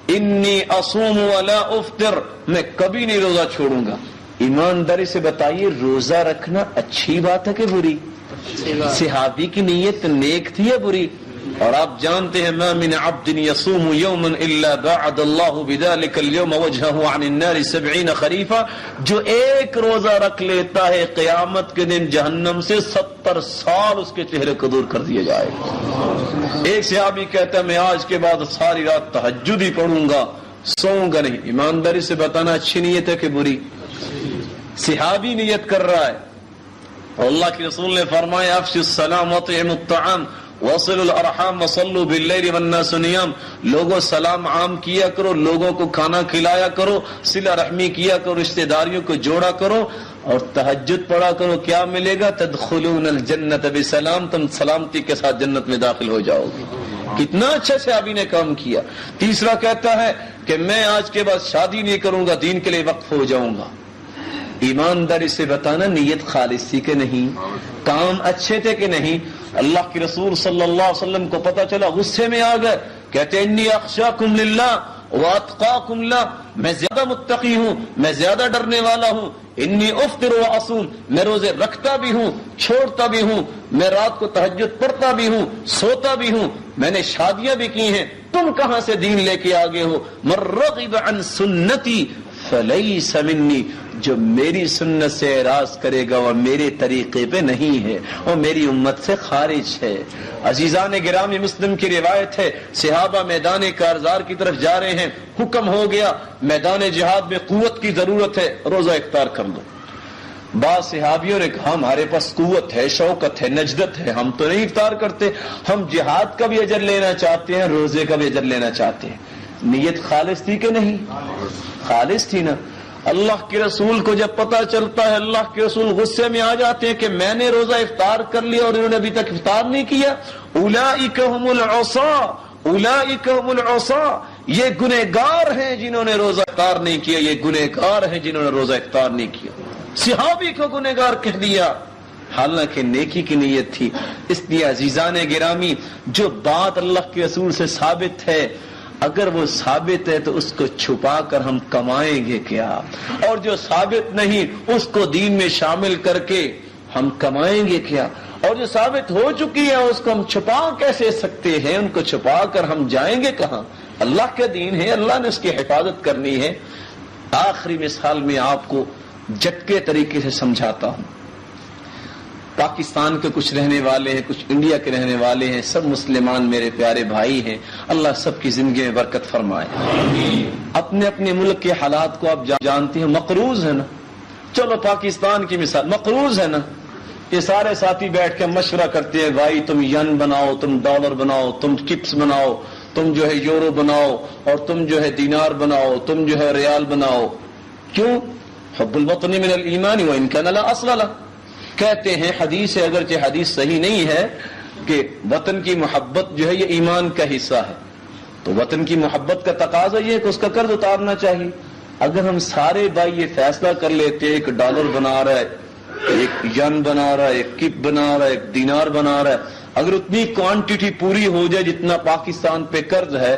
انی اصوم ولا افطر، میں کبھی نہیں روزہ چھوڑوں گا. ایمانداری سے بتائیے روزہ رکھنا اچھی بات ہے کہ بری؟ صحابی کی نیت نیک تھی یا بری؟ اور آپ جانتے ہیں ما من عبد يصوم يوما الا بعد الله بذلك اليوم وجهه عن النار 70 خريفا، جو ایک روزہ رکھ لیتا ہے قیامت کے دن جہنم سے 70 سال اس کے چہرے کو دور کر دیا جائے گا۔ ایک صحابی کہتا ہے میں آج کے بعد ساری رات تہجد ہی پڑھوں گا، سوؤں گا نہیں۔ ایمانداری سے بتانا اچھی نیت ہے کہ بری؟ صحابی نیت کر رہا ہے، اور اللہ کے رسول نے فرمایا افشوا السلام واطعموا الطعام وصلوا الارحام وصلوا باللیل والناس نیام، لوگوں سلام عام کیا کرو، لوگوں کو کھانا کھلایا کرو، صلہ رحمی کیا کرو، رشتہ داریوں کو جوڑا کرو اور تہجد پڑھا کرو۔ کیا ملے گا؟ تدخلون الجنت بسلام، تم سلامتی کے ساتھ جنت میں داخل ہو جاؤ گے۔ کتنا اچھا صحابی نے کام کیا۔ تیسرا کہتا ہے کہ میں آج کے بعد شادی نہیں کروں گا، دین کے لیے وقف ہو جاؤں گا۔ ایمانداری سے بتانا نیت خالص تھی کہ نہیں؟ کام اچھے تھے کہ نہیں؟ اللہ کے رسول صلی اللہ علیہ وسلم کو پتا چلا، غصے میں آ گئے، کہتے انی اخشاکم للہ واتقاکم لہ، میں زیادہ متقی ہوں، میں زیادہ ڈرنے والا ہوں۔ انی افطر واصوم، میں روزے رکھتا بھی ہوں، چھوڑتا بھی ہوں، میں رات کو تہجد پڑھتا بھی ہوں، سوتا بھی ہوں، میں نے شادیاں بھی کی ہیں، تم کہاں سے دین لے کے آگے ہو؟ من رغب عن سنتی فلیس منی، جو میری سنت سے اعراض کرے گا وہ میرے طریقے پہ نہیں ہے، وہ میری امت سے خارج ہے۔ عزیزان گرامی، مسلم کی روایت ہے، صحابہ میدان کارزار کی طرف جا رہے ہیں، حکم ہو گیا میدان جہاد میں قوت کی ضرورت ہے، روزہ افطار کر لو۔ بعض صحابیوں نے کہا ہمارے پاس قوت ہے، شوکت ہے، نجدت ہے، ہم تو نہیں افطار کرتے، ہم جہاد کا بھی اجر لینا چاہتے ہیں، روزے کا بھی اجر لینا چاہتے ہیں۔ نیت خالص تھی کہ نہیں؟ خالص تھی نا۔ اللہ کے رسول کو جب پتہ چلتا ہے، اللہ کے رسول غصے میں آ جاتے ہیں کہ میں نے روزہ افطار کر لیا اور انہوں نے ابھی تک افطار نہیں کیا۔ اولئک هم العصاة، اولئک هم العصاة، یہ گنہگار ہیں جنہوں نے روزہ افطار نہیں کیا، یہ گنہگار ہیں جنہوں نے روزہ افطار نہیں کیا۔ صحابی کو گنہگار کہہ دیا، حالانکہ نیکی کی نیت تھی۔ اس لیے عزیزان گرامی، جو بات اللہ کے رسول سے ثابت ہے، اگر وہ ثابت ہے تو اس کو چھپا کر ہم کمائیں گے کیا؟ اور جو ثابت نہیں اس کو دین میں شامل کر کے ہم کمائیں گے کیا؟ اور جو ثابت ہو چکی ہے اس کو ہم چھپا کیسے سکتے ہیں؟ ان کو چھپا کر ہم جائیں گے کہاں؟ اللہ کا دین ہے، اللہ نے اس کی حفاظت کرنی ہے۔ آخری مثال میں آپ کو جھٹکے طریقے سے سمجھاتا ہوں۔ پاکستان کے کچھ رہنے والے ہیں، کچھ انڈیا کے رہنے والے ہیں، سب مسلمان میرے پیارے بھائی ہیں، اللہ سب کی زندگی میں برکت فرمائے۔ اپنے اپنے ملک کے حالات کو آپ جانتے ہیں، مقروض ہے نا، چلو پاکستان کی مثال، مقروض ہے نا، یہ سارے ساتھی بیٹھ کے مشورہ کرتے ہیں بھائی تم ین بناؤ، تم ڈالر بناؤ، تم چپس بناؤ، تم جو ہے یورو بناؤ، اور تم جو ہے دینار بناؤ، تم جو ہے ریال بناؤ۔ کیوں؟ حب الوطن من الایمان وان کان لا اصل له، کہتے ہیں حدیث ہے، اگرچہ حدیث صحیح نہیں ہے، کہ وطن کی محبت جو ہے یہ ایمان کا حصہ ہے، تو وطن کی محبت کا تقاضا یہ ہے کہ اس کا قرض اتارنا چاہیے۔ اگر ہم سارے بھائی یہ فیصلہ کر لیتے ایک ڈالر بنا رہا ہے، ایک ین بنا رہا ہے، ایک کپ بنا رہا ہے، ایک دینار بنا رہا ہے، اگر اتنی کوانٹٹی پوری ہو جائے جتنا پاکستان پہ قرض ہے،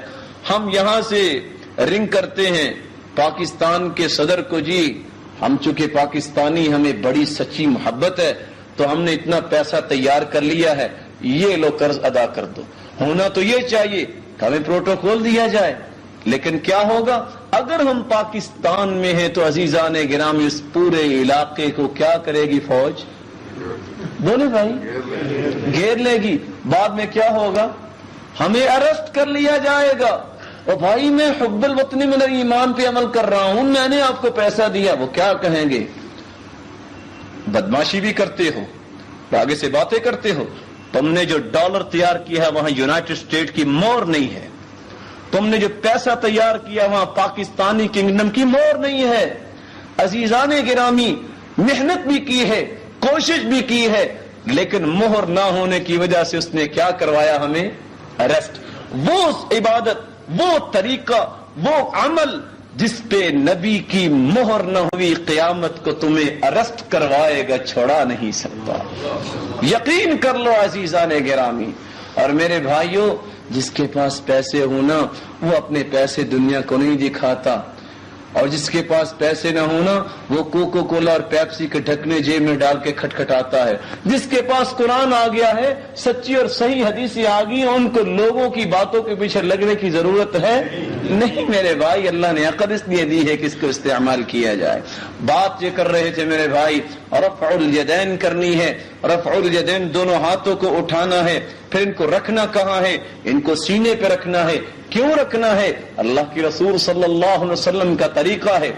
ہم یہاں سے رنگ کرتے ہیں پاکستان کے صدر کو، جی ہم چونکہ پاکستانی ہمیں بڑی سچی محبت ہے تو ہم نے اتنا پیسہ تیار کر لیا ہے، یہ لو قرض ادا کر دو۔ ہونا تو یہ چاہیے کہ ہمیں پروٹوکول دیا جائے، لیکن کیا ہوگا اگر ہم پاکستان میں ہیں تو عزیزان گرامی اس پورے علاقے کو کیا کرے گی فوج؟ بولے بھائی، گھیر لے گی۔ بعد میں کیا ہوگا؟ ہمیں اریسٹ کر لیا جائے گا۔ اور بھائی میں حب الوطن من ایمان پہ عمل کر رہا ہوں، میں نے آپ کو پیسہ دیا، وہ کیا کہیں گے؟ بدماشی بھی کرتے ہو، آگے سے باتیں کرتے ہو، تم نے جو ڈالر تیار کیا ہے وہاں یونائٹڈ اسٹیٹ کی مہر نہیں ہے، تم نے جو پیسہ تیار کیا وہاں پاکستانی کنگڈم کی مہر نہیں ہے۔ عزیزان گرامی، محنت بھی کی ہے، کوشش بھی کی ہے، لیکن مہر نہ ہونے کی وجہ سے اس نے کیا کروایا؟ ہمیں اریسٹ۔ وہ عبادت، وہ طریقہ، وہ عمل جس پہ نبی کی مہر نہ ہوئی، قیامت کو تمہیں اریسٹ کروائے گا، چھوڑا نہیں سکتا۔ یقین کر لو عزیزان گرامی۔ اور میرے بھائیوں، جس کے پاس پیسے ہونا وہ اپنے پیسے دنیا کو نہیں دکھاتا، اور جس کے پاس پیسے نہ ہونا وہ کوکو کولا اور پیپسی کے ڈھکنے جیب میں ڈال کے کھٹکھٹاتا ہے. جس کے پاس قرآن آ گیا ہے, سچی اور صحیح حدیثیں آ گئی ہیں, ان کو لوگوں کی باتوں کے پیچھے لگنے کی ضرورت ہے نہیں میرے بھائی. اللہ نے عقل اس لیے دی ہے کہ اس کو استعمال کیا جائے. بات یہ کر رہے تھے میرے بھائی, رفع الیدین کرنی ہے. رفع الیدین دونوں ہاتھوں کو اٹھانا ہے. پھر ان کو رکھنا کہاں ہے؟ ان کو سینے پہ رکھنا ہے. کیوں رکھنا ہے؟ اللہ کی رسول صلی اللہ علیہ وسلم کا طریقہ ہے.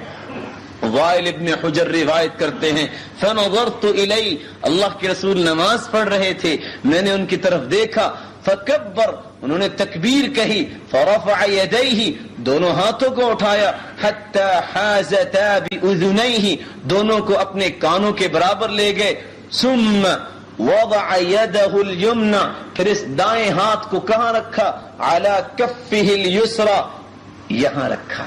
وائل ابن حجر روایت کرتے ہیں, فنظرت الی, اللہ کے رسول نماز پڑھ رہے تھے, میں نے ان کی طرف دیکھا, فکبر, انہوں نے تکبیر کہی, فرفع یدیہ, دونوں ہاتھوں کو اٹھایا, حتی حازتا باذنیہ, دونوں کو اپنے کانوں کے برابر لے گئے, ثم وضع یدہ الیمنی, پھر اس دائیں ہاتھ کو کہاں رکھا؟ علی کفہ الیسری, یہاں رکھا.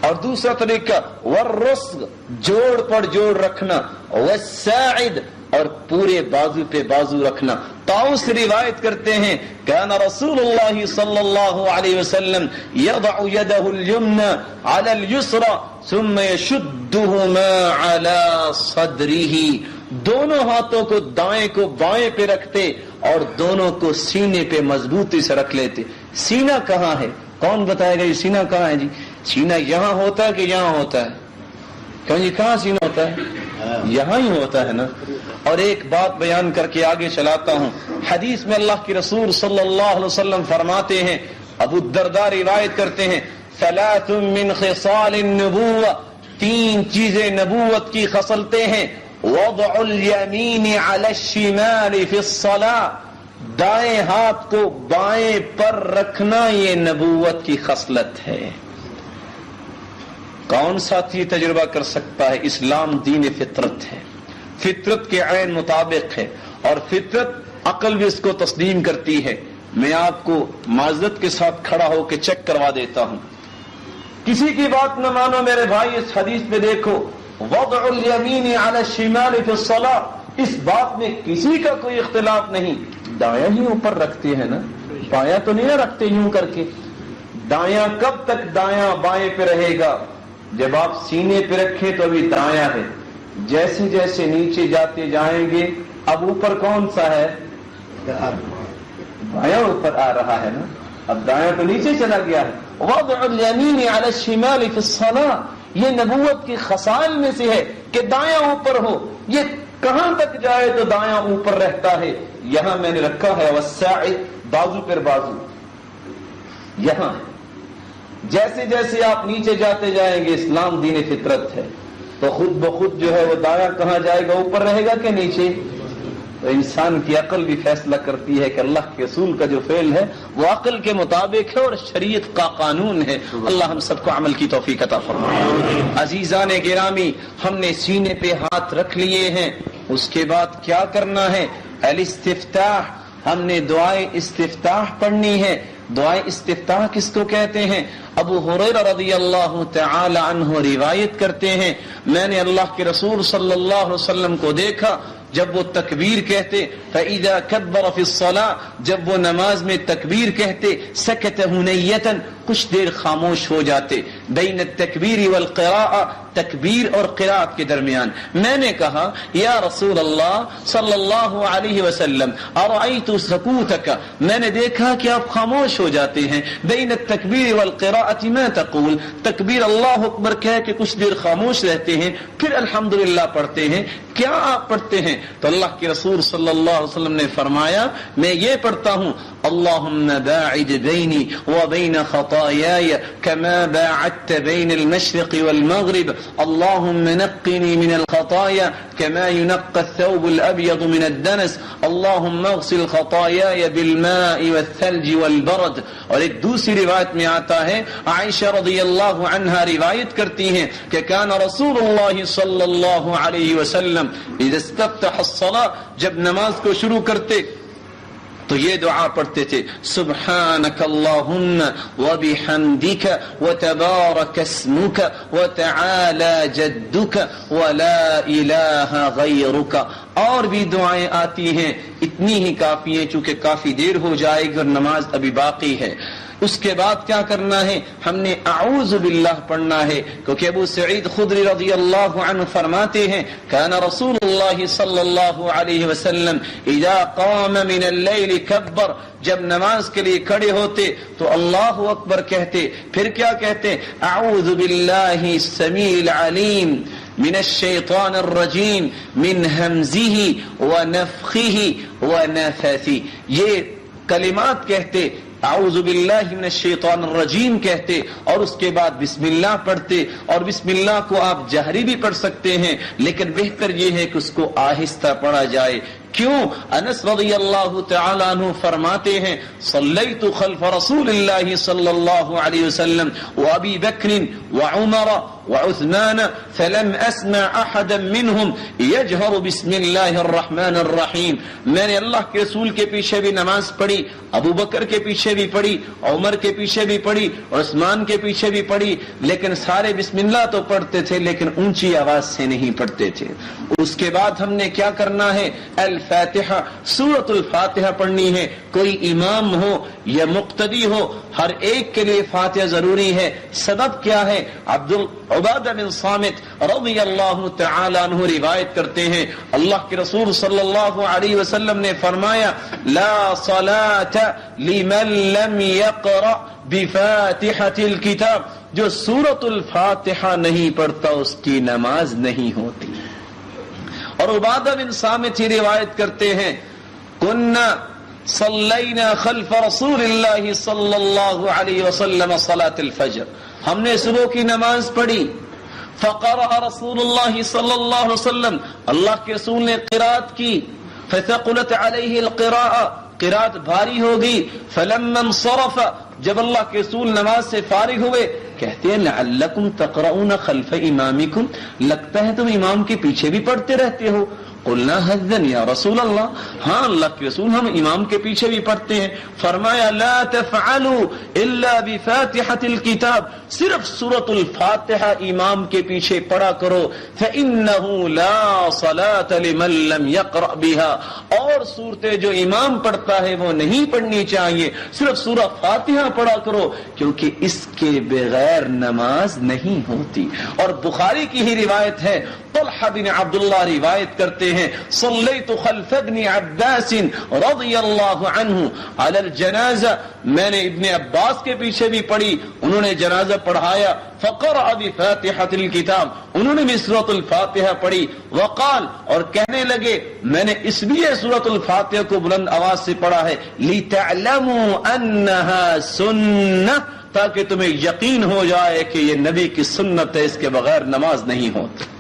اور دوسرا طریقہ والرسغ, جوڑ پر جوڑ رکھنا, والساعد, اور پورے بازو پہ بازو رکھنا. طاؤس روایت کرتے ہیں کان رسول اللہ صلی اللہ علیہ وسلم یضع یدہ الیمنی علی الیسری ثم یشدہما علی صدرہ, دونوں ہاتھوں کو دائیں کو بائیں پہ رکھتے اور دونوں کو سینے پہ مضبوطی سے رکھ لیتے. سینہ کہاں ہے؟ کون بتائے گا یہ سینہ کہاں ہے جی؟ سینہ یہاں ہوتا ہے کہ یہاں ہوتا ہے؟ کہوں جی کہاں سینہ ہوتا ہے؟ یہاں ہی ہوتا ہے نا. اور ایک بات بیان کر کے آگے چلاتا ہوں. حدیث میں اللہ کی رسول صلی اللہ علیہ وسلم فرماتے ہیں, ابو الدرداء روایت کرتے ہیں, ثلاث من خصال النبوة, تین چیزیں نبوت کی خصلتیں ہیں. وضع الیمین علی الشمال فی الصلاة, دائیں ہاتھ کو بائیں پر رکھنا یہ نبوت کی خصلت ہے. کون ساتھی تجربہ کر سکتا ہے؟ اسلام دین فطرت ہے, فطرت کے عین مطابق ہے, اور فطرت عقل بھی اس کو تسلیم کرتی ہے. میں آپ کو معذرت کے ساتھ کھڑا ہو کے چیک کروا دیتا ہوں, کسی کی بات نہ مانو میرے بھائی. اس حدیث پہ دیکھو, وضع الیمین علی الشمال فی الصلاة, اس بات میں کسی کا کوئی اختلاف نہیں. دایاں ہی اوپر رکھتے ہیں نا, بایاں تو نہیں رکھتے یوں کر کے. دایاں کب تک دایاں بائیں پہ رہے گا؟ جب آپ سینے پہ رکھیں تو ابھی دایاں ہے, جیسے جیسے نیچے جاتے جائیں گے اب اوپر کون سا ہے؟ بایاں اوپر آ رہا ہے نا, اب دایاں تو نیچے چلا گیا ہے. وضع الیمین علی الشمال فی الصلاة, یہ نبوت کی خصال میں سے ہے کہ دایاں اوپر ہو. یہ کہاں تک جائے تو دایاں اوپر رہتا ہے. یہاں میں نے رکھا ہے والساعد, بازو پر بازو یہاں ہے. جیسے جیسے آپ نیچے جاتے جائیں گے, اسلام دین فطرت ہے, تو خود بخود جو ہے وہ دایاں کہاں جائے گا؟ اوپر رہے گا کہ نیچے؟ تو انسان کی عقل بھی فیصلہ کرتی ہے کہ اللہ کے رسول کا جو فعل ہے وہ عقل کے مطابق ہے اور شریعت کا قانون ہے. اللہ ہم سب کو عمل کی توفیق عطا فرمائے. عزیزان گرامی, ہم نے سینے پہ ہاتھ رکھ لیے ہیں, اس کے بعد کیا کرنا ہے؟ الاستفتاح, ہم نے دعائے استفتاح پڑھنی ہے. دعائے استفتاح کس کو کہتے ہیں؟ ابو ہریرہ رضی اللہ تعالی عنہ روایت کرتے ہیں, میں نے اللہ کے رسول صلی اللہ علیہ وسلم کو دیکھا جب وہ تکبیر کہتے, فَإِذَا كَبَّرَ فِي الصَّلَاةِ, جب وہ نماز میں تکبیر کہتے, سَكَتَ هُنَيَّةً, کچھ دیر خاموش ہو جاتے, بین التکبیر والقراءہ, تکبیر اور قراءت کے درمیان. میں نے کہا یا رسول اللہ صلی اللہ علیہ وسلم, ارأیت سکوتک, میں نے دیکھا کہ آپ خاموش ہو جاتے ہیں, بین التکبیر والقراءۃ ما تقول, تکبیر اللہ اکبر کہہ کہ کچھ دیر خاموش رہتے ہیں, پھر الحمدللہ پڑھتے ہیں, کیا آپ پڑھتے ہیں؟ تو اللہ کے رسول صلی اللہ علیہ وسلم نے فرمایا میں یہ پڑھتا ہوں, اللہم باعد بینی وبین خطایای کما باعدت بین المشرق والمغرب, اللہم نقنی من الخطایا كما ينقى الثوب الأبيض من الدنس, اللهم اغسل خطاياي بالماء والثلج والبرد. اور ایک دوسری روایت میں آتا ہے, عائشہ رضی اللہ عنہا روایت کرتی ہیں کہ کان رسول اللہ صلی اللہ علیہ وسلم اذا استفتح الصلاة, جب نماز کو شروع کرتے تو یہ دعا پڑھتے تھے, سبحانک اللہم وبحمدک وتبارک اسمک وتعالی جدک ولا الہ غیرک. اور بھی دعائیں آتی ہیں, اتنی ہی کافی ہیں چونکہ کافی دیر ہو جائے گی اور نماز ابھی باقی ہے. اس کے بعد کیا کرنا ہے؟ ہم نے اعوذ باللہ پڑھنا ہے، کیونکہ ابو سعید خدری رضی اللہ عنہ فرماتے ہیں کان رسول اللہ صلی اللہ علیہ وسلم اذا قام من اللیل کبر، جب نماز کے لیے کھڑے ہوتے تو اللہ اکبر کہتے، پھر کیا کہتے؟ اعوذ باللہ السمیع العلیم من الشیطان الرجیم من ہمزہ ونفخہ ونفثہ، یہ کلمات کہتے، اعوذ باللہ من الشیطان الرجیم کہتے، اور اس کے بعد بسم اللہ پڑھتے، اور بسم اللہ کو آپ جہری بھی پڑھ سکتے ہیں، لیکن بہتر یہ ہے کہ اس کو آہستہ پڑھا جائے۔ کیوں؟ انس رضی اللہ تعالی عنہ فرماتے ہیں صلیت خلف رسول اللہ صلی اللہ علیہ وسلم وابی بکر وعمر وعثمان فلم اسمع احدا منهم يجهر بسم اللہ الرحمن الرحیم، میں نے اللہ کے رسول کے پیچھے بھی نماز پڑھی، ابو بکر کے پیچھے بھی پڑھی، عمر کے پیچھے بھی پڑھی، عثمان کے پیچھے بھی پڑھی، لیکن سارے بسم اللہ تو پڑھتے تھے لیکن اونچی آواز سے نہیں پڑھتے تھے۔ اس کے بعد ہم نے کیا کرنا ہے؟ الفاتحہ، سورۃ الفاتحہ پڑھنی ہے، کوئی امام ہو یا مقتدی ہو، ہر ایک کے لیے فاتحہ ضروری ہے۔ سبب کیا ہے؟ عبادہ بن صامت رضی اللہ تعالی عنہ روایت کرتے ہیں اللہ کے رسول صلی اللہ علیہ وسلم نے فرمایا لا صلاۃ لمن لم یقرأ بفاتحۃ الکتاب، جو سورۃ الفاتحہ نہیں پڑھتا اس کی نماز نہیں ہوتی۔ اور عبادہ بن صامت ہی روایت کرتے ہیں کننا صلینا خلف رسول اللہ صلی اللہ علیہ وسلم صلاۃ الفجر، ہم نے صبح کی نماز پڑھی، فقرأ رسول اللہ صلی اللہ علیہ وسلم، اللہ کے رسول نے قرات کی، فثقلت علیہ القراءة، قرات بھاری ہوگی، فلما انصرف، جب اللہ کے رسول نماز سے فارغ ہوئے کہتے ہیں لعلکم تقرؤون خلف امامکم، لگتا ہے تم امام کے پیچھے بھی پڑھتے رہتے ہو۔ قلنا حذن یا رسول اللہ، ہاں اللہ کے رسول ہم امام کے پیچھے بھی پڑھتے ہیں۔ فرمایا لا تفعلوا الا بفاتحة الكتاب، صرف سورۃ الفاتحہ امام کے پیچھے پڑھا کرو، فإنه لا صلاة لمن لم يقرأ بها، اور صورتیں جو امام پڑھتا ہے وہ نہیں پڑھنی چاہیے، صرف سورہ فاتحہ پڑھا کرو، کیونکہ اس کے بغیر نماز نہیں ہوتی۔ اور بخاری کی ہی روایت ہے، طلحہ بن عبداللہ روایت کرتے ہیں صلیت خلف ابن عباس رضی اللہ عنہ علی الجنازہ، میں نے ابن عباس کے پیچھے بھی پڑھی، انہوں نے جنازہ پڑھایا، فقرأ بفاتحۃ الکتاب، انہوں نے بھی سورۃ الفاتحہ پڑھی، وقال، اور کہنے لگے میں نے اس لیے سورۃ الفاتحہ کو بلند آواز سے پڑھا ہے لتعلموا انها سنہ، تاکہ تمہیں یقین ہو جائے کہ یہ نبی کی سنت ہے، اس کے بغیر نماز نہیں ہوتی۔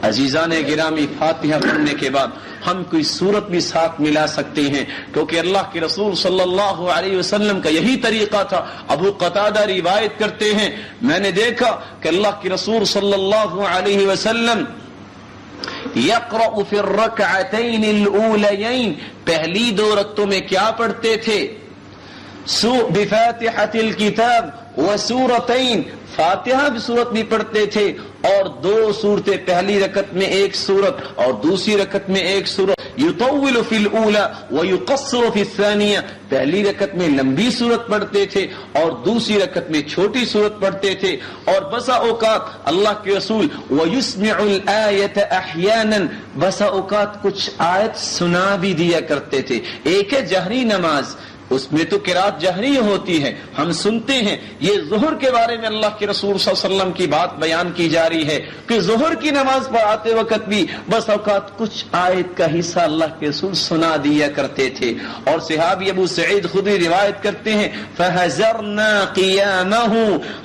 عزیزان گرامی، فاتحہ پڑھنے کے بعد ہم کوئی سورت بھی ساتھ ملا سکتے ہیں، کیونکہ اللہ کے رسول صلی اللہ علیہ وسلم کا یہی طریقہ تھا۔ ابو قتادہ روایت کرتے ہیں میں نے دیکھا کہ اللہ کے رسول صلی اللہ علیہ وسلم یقرأ فی الرکعتین الاولیین، پہلی دو رکعتوں میں کیا پڑھتے تھے؟ بفاتحۃ الکتاب وسورتین، فاتحہ بھی سورت بھی پڑھتے تھے، اور دو صورتیں، پہلی رکعت میں ایک سورت اور دوسری رکعت میں ایک سورت، یطول فی الاولی ویقصر فی الثانیہ، پہلی رکعت میں لمبی سورت پڑھتے تھے اور دوسری رکعت میں چھوٹی سورت پڑھتے تھے، اور بسا اوقات اللہ کے رسول ویسمع الآیۃ احیانا، بسا اوقات کچھ آیت سنا بھی دیا کرتے تھے۔ ایک ہے جہری نماز، اس میں تو قرات جہری ہوتی ہے، ہم سنتے ہیں۔ یہ ظہر کے بارے میں اللہ کے رسول صلی اللہ علیہ وسلم کی بات بیان کی جا رہی ہے کہ ظہر کی نماز پڑھاتے وقت بھی بس اوقات کچھ آیت کا حصہ اللہ کے رسول سنا دیا کرتے تھے۔ اور صحابی ابو سعید خدری روایت کرتے ہیں فحذرنا قیامہ،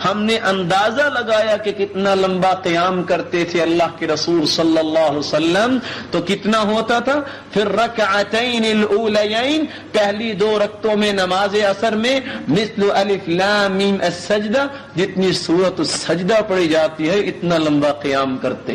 ہم نے اندازہ لگایا کہ کتنا لمبا قیام کرتے تھے اللہ کے رسول صلی اللہ علیہ وسلم، تو کتنا ہوتا تھا؟ پھر رکعتین الاولیین، پہلی دو رکعتوں میں نماز عصر میں مثل الف لام میم السجدہ، جتنی سورۃ السجدہ پڑھی جاتی ہے اتنا لمبا قیام کرتے۔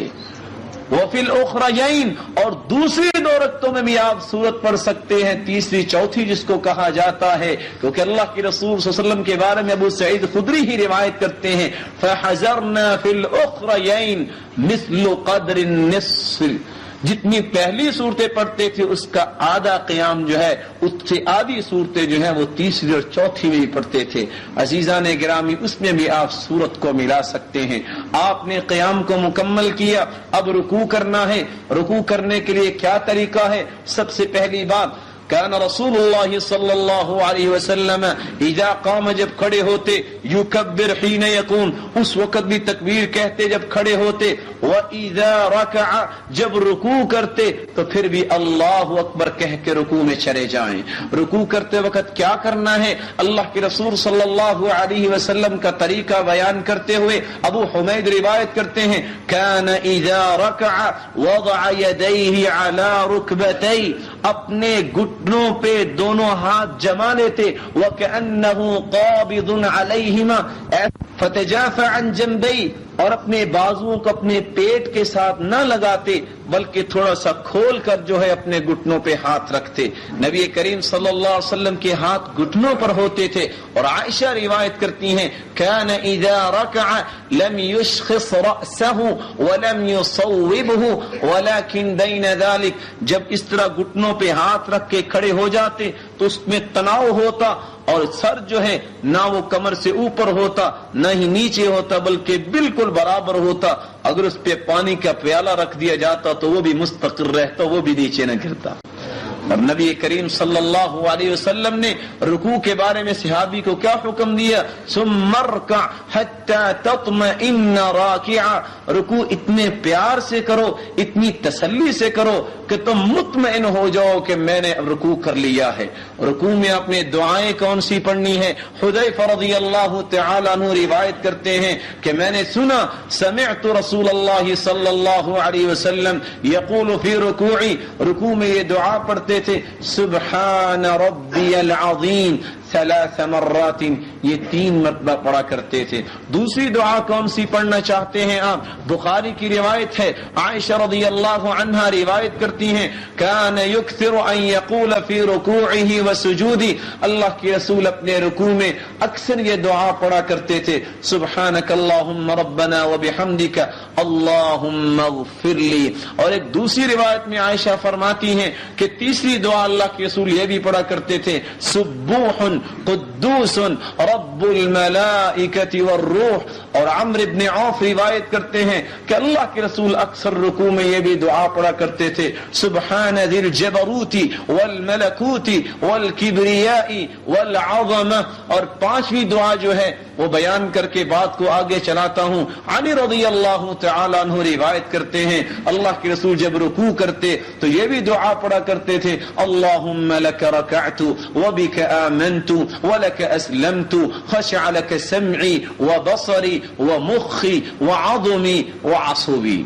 وفی الاخرین، اور دوسری دو رکعتوں میں بھی آپ سورت پڑھ سکتے ہیں، تیسری چوتھی جس کو کہا جاتا ہے، کیونکہ اللہ کے رسول صلی اللہ علیہ وسلم کے بارے میں ابو سعید خدری ہی روایت کرتے ہیں فحذرنا فی الاخرین مثل قدر النصف جتنی پہلی صورتیں پڑھتے تھے اس کا آدھا قیام جو ہے، اس سے آدھی صورتیں جو ہیں وہ تیسری اور چوتھی میں بھی پڑھتے تھے۔ عزیزان گرامی، اس میں بھی آپ صورت کو ملا سکتے ہیں۔ آپ نے قیام کو مکمل کیا، اب رکوع کرنا ہے۔ رکوع کرنے کے لیے کیا طریقہ ہے؟ سب سے پہلی بات، کان رسول اللہ صلی اللہ علیہ وسلم اذا قام، جب کھڑے ہوتے، یکبر حین یقوم، اس وقت بھی تکبیر کہتے جب کھڑے ہوتے، واذا رکع، جب رکوع کرتے تو پھر بھی اللہ اکبر کہہ کے رکوع میں چلے جائیں۔ رکوع کرتے وقت کیا کرنا ہے؟ اللہ کے رسول صلی اللہ علیہ وسلم کا طریقہ بیان کرتے ہوئے ابو حمید روایت کرتے ہیں، کان اذا رکع وضع یدیہ علی رکبتیہ، اپنے گھٹنوں پہ دونوں ہاتھ جما لیتے، وَكَأَنَّهُ قَابِضٌ عَلَيْهِمَا، فَتَجَافَ عَنْ جَنْبَيْهِ، اور اپنے بازوؤں کو اپنے پیٹ کے ساتھ نہ لگاتے بلکہ تھوڑا سا کھول کر جو ہے اپنے گھٹنوں پہ ہاتھ رکھتے۔ نبی کریم صلی اللہ علیہ وسلم کے ہاتھ گھٹنوں پر ہوتے تھے، اور عائشہ روایت کرتی ہیں، كَانَ إِذَا رَكَعَ لَمْ يُشْخِصْ رَأْسَهُ وَلَمْ يُصَوِّبْهُ وَلَكِنْ بَيْنَ ذَلِكَ، جب اس طرح گھٹنوں پہ ہاتھ رکھ کے کھڑے ہو جاتے تو اس میں تناؤ ہوتا، اور سر جو ہے نہ وہ کمر سے اوپر ہوتا نہ ہی نیچے ہوتا بلکہ بالکل برابر ہوتا۔ اگر اس پہ پانی کا پیالہ رکھ دیا جاتا تو وہ بھی مستقر رہتا، وہ بھی نیچے نہ گرتا۔ اور نبی کریم صلی اللہ علیہ وسلم نے رکوع کے بارے میں صحابی کو کیا حکم دیا؟ ثم ارکع حتی تطمئن راکعا، رکوع اتنے پیار سے کرو، اتنی تسلی سے کرو کہ تم مطمئن ہو جاؤ کہ میں نے رکوع کر لیا ہے۔ رکوع میں اپنے دعائیں کون سی پڑھنی ہے؟ حذیفہ رضی اللہ تعالی عنہ روایت کرتے ہیں کہ میں نے سنا، سمعت رسول اللہ صلی اللہ علیہ وسلم یقول فی رکوعی، رکوع میں یہ دعا پڑھتے تھے، سبحان ربی العظیم 3 مرات، یہ 3 مرتبہ پڑھا کرتے تھے۔ دوسری دعا کون سی پڑھنا چاہتے ہیں آپ؟ بخاری کی روایت ہے، عائشہ رضی اللہ عنہا روایت کرتی ہیں، کان یکثر ان یقول فی رکوعہ وسجودہ، اللہ کے رسول اپنے رکوع میں اکثر یہ دعا پڑھا کرتے تھے، سبحانک اللہم ربنا وبحمدک اللہم اغفر لی۔ اور ایک دوسری روایت میں عائشہ فرماتی ہیں کہ تیسری دعا اللہ کے رسول یہ بھی پڑھا کرتے تھے، سبوح قدوس رب الملائکۃ والروح۔ اور عمرو بن عوف روایت کرتے ہیں کہ اللہ کے رسول اکثر رکوع میں یہ بھی دعا پڑھا کرتے تھے، سبحان ذی الجبروت والملکوت والکبریاء والعظمہ۔ اور 5ویں دعا جو ہے وہ بیان کر کے بات کو آگے چلاتا ہوں، علی رضی اللہ تعالی عنہ روایت کرتے ہیں اللہ کے رسول جب رکوع کرتے تو یہ بھی دعا پڑھا کرتے تھے، اللہم لک رکعت وبک آمنت ولك اسلمت خشع لك سمعي وبصري ومخي وعظمي وعصبي۔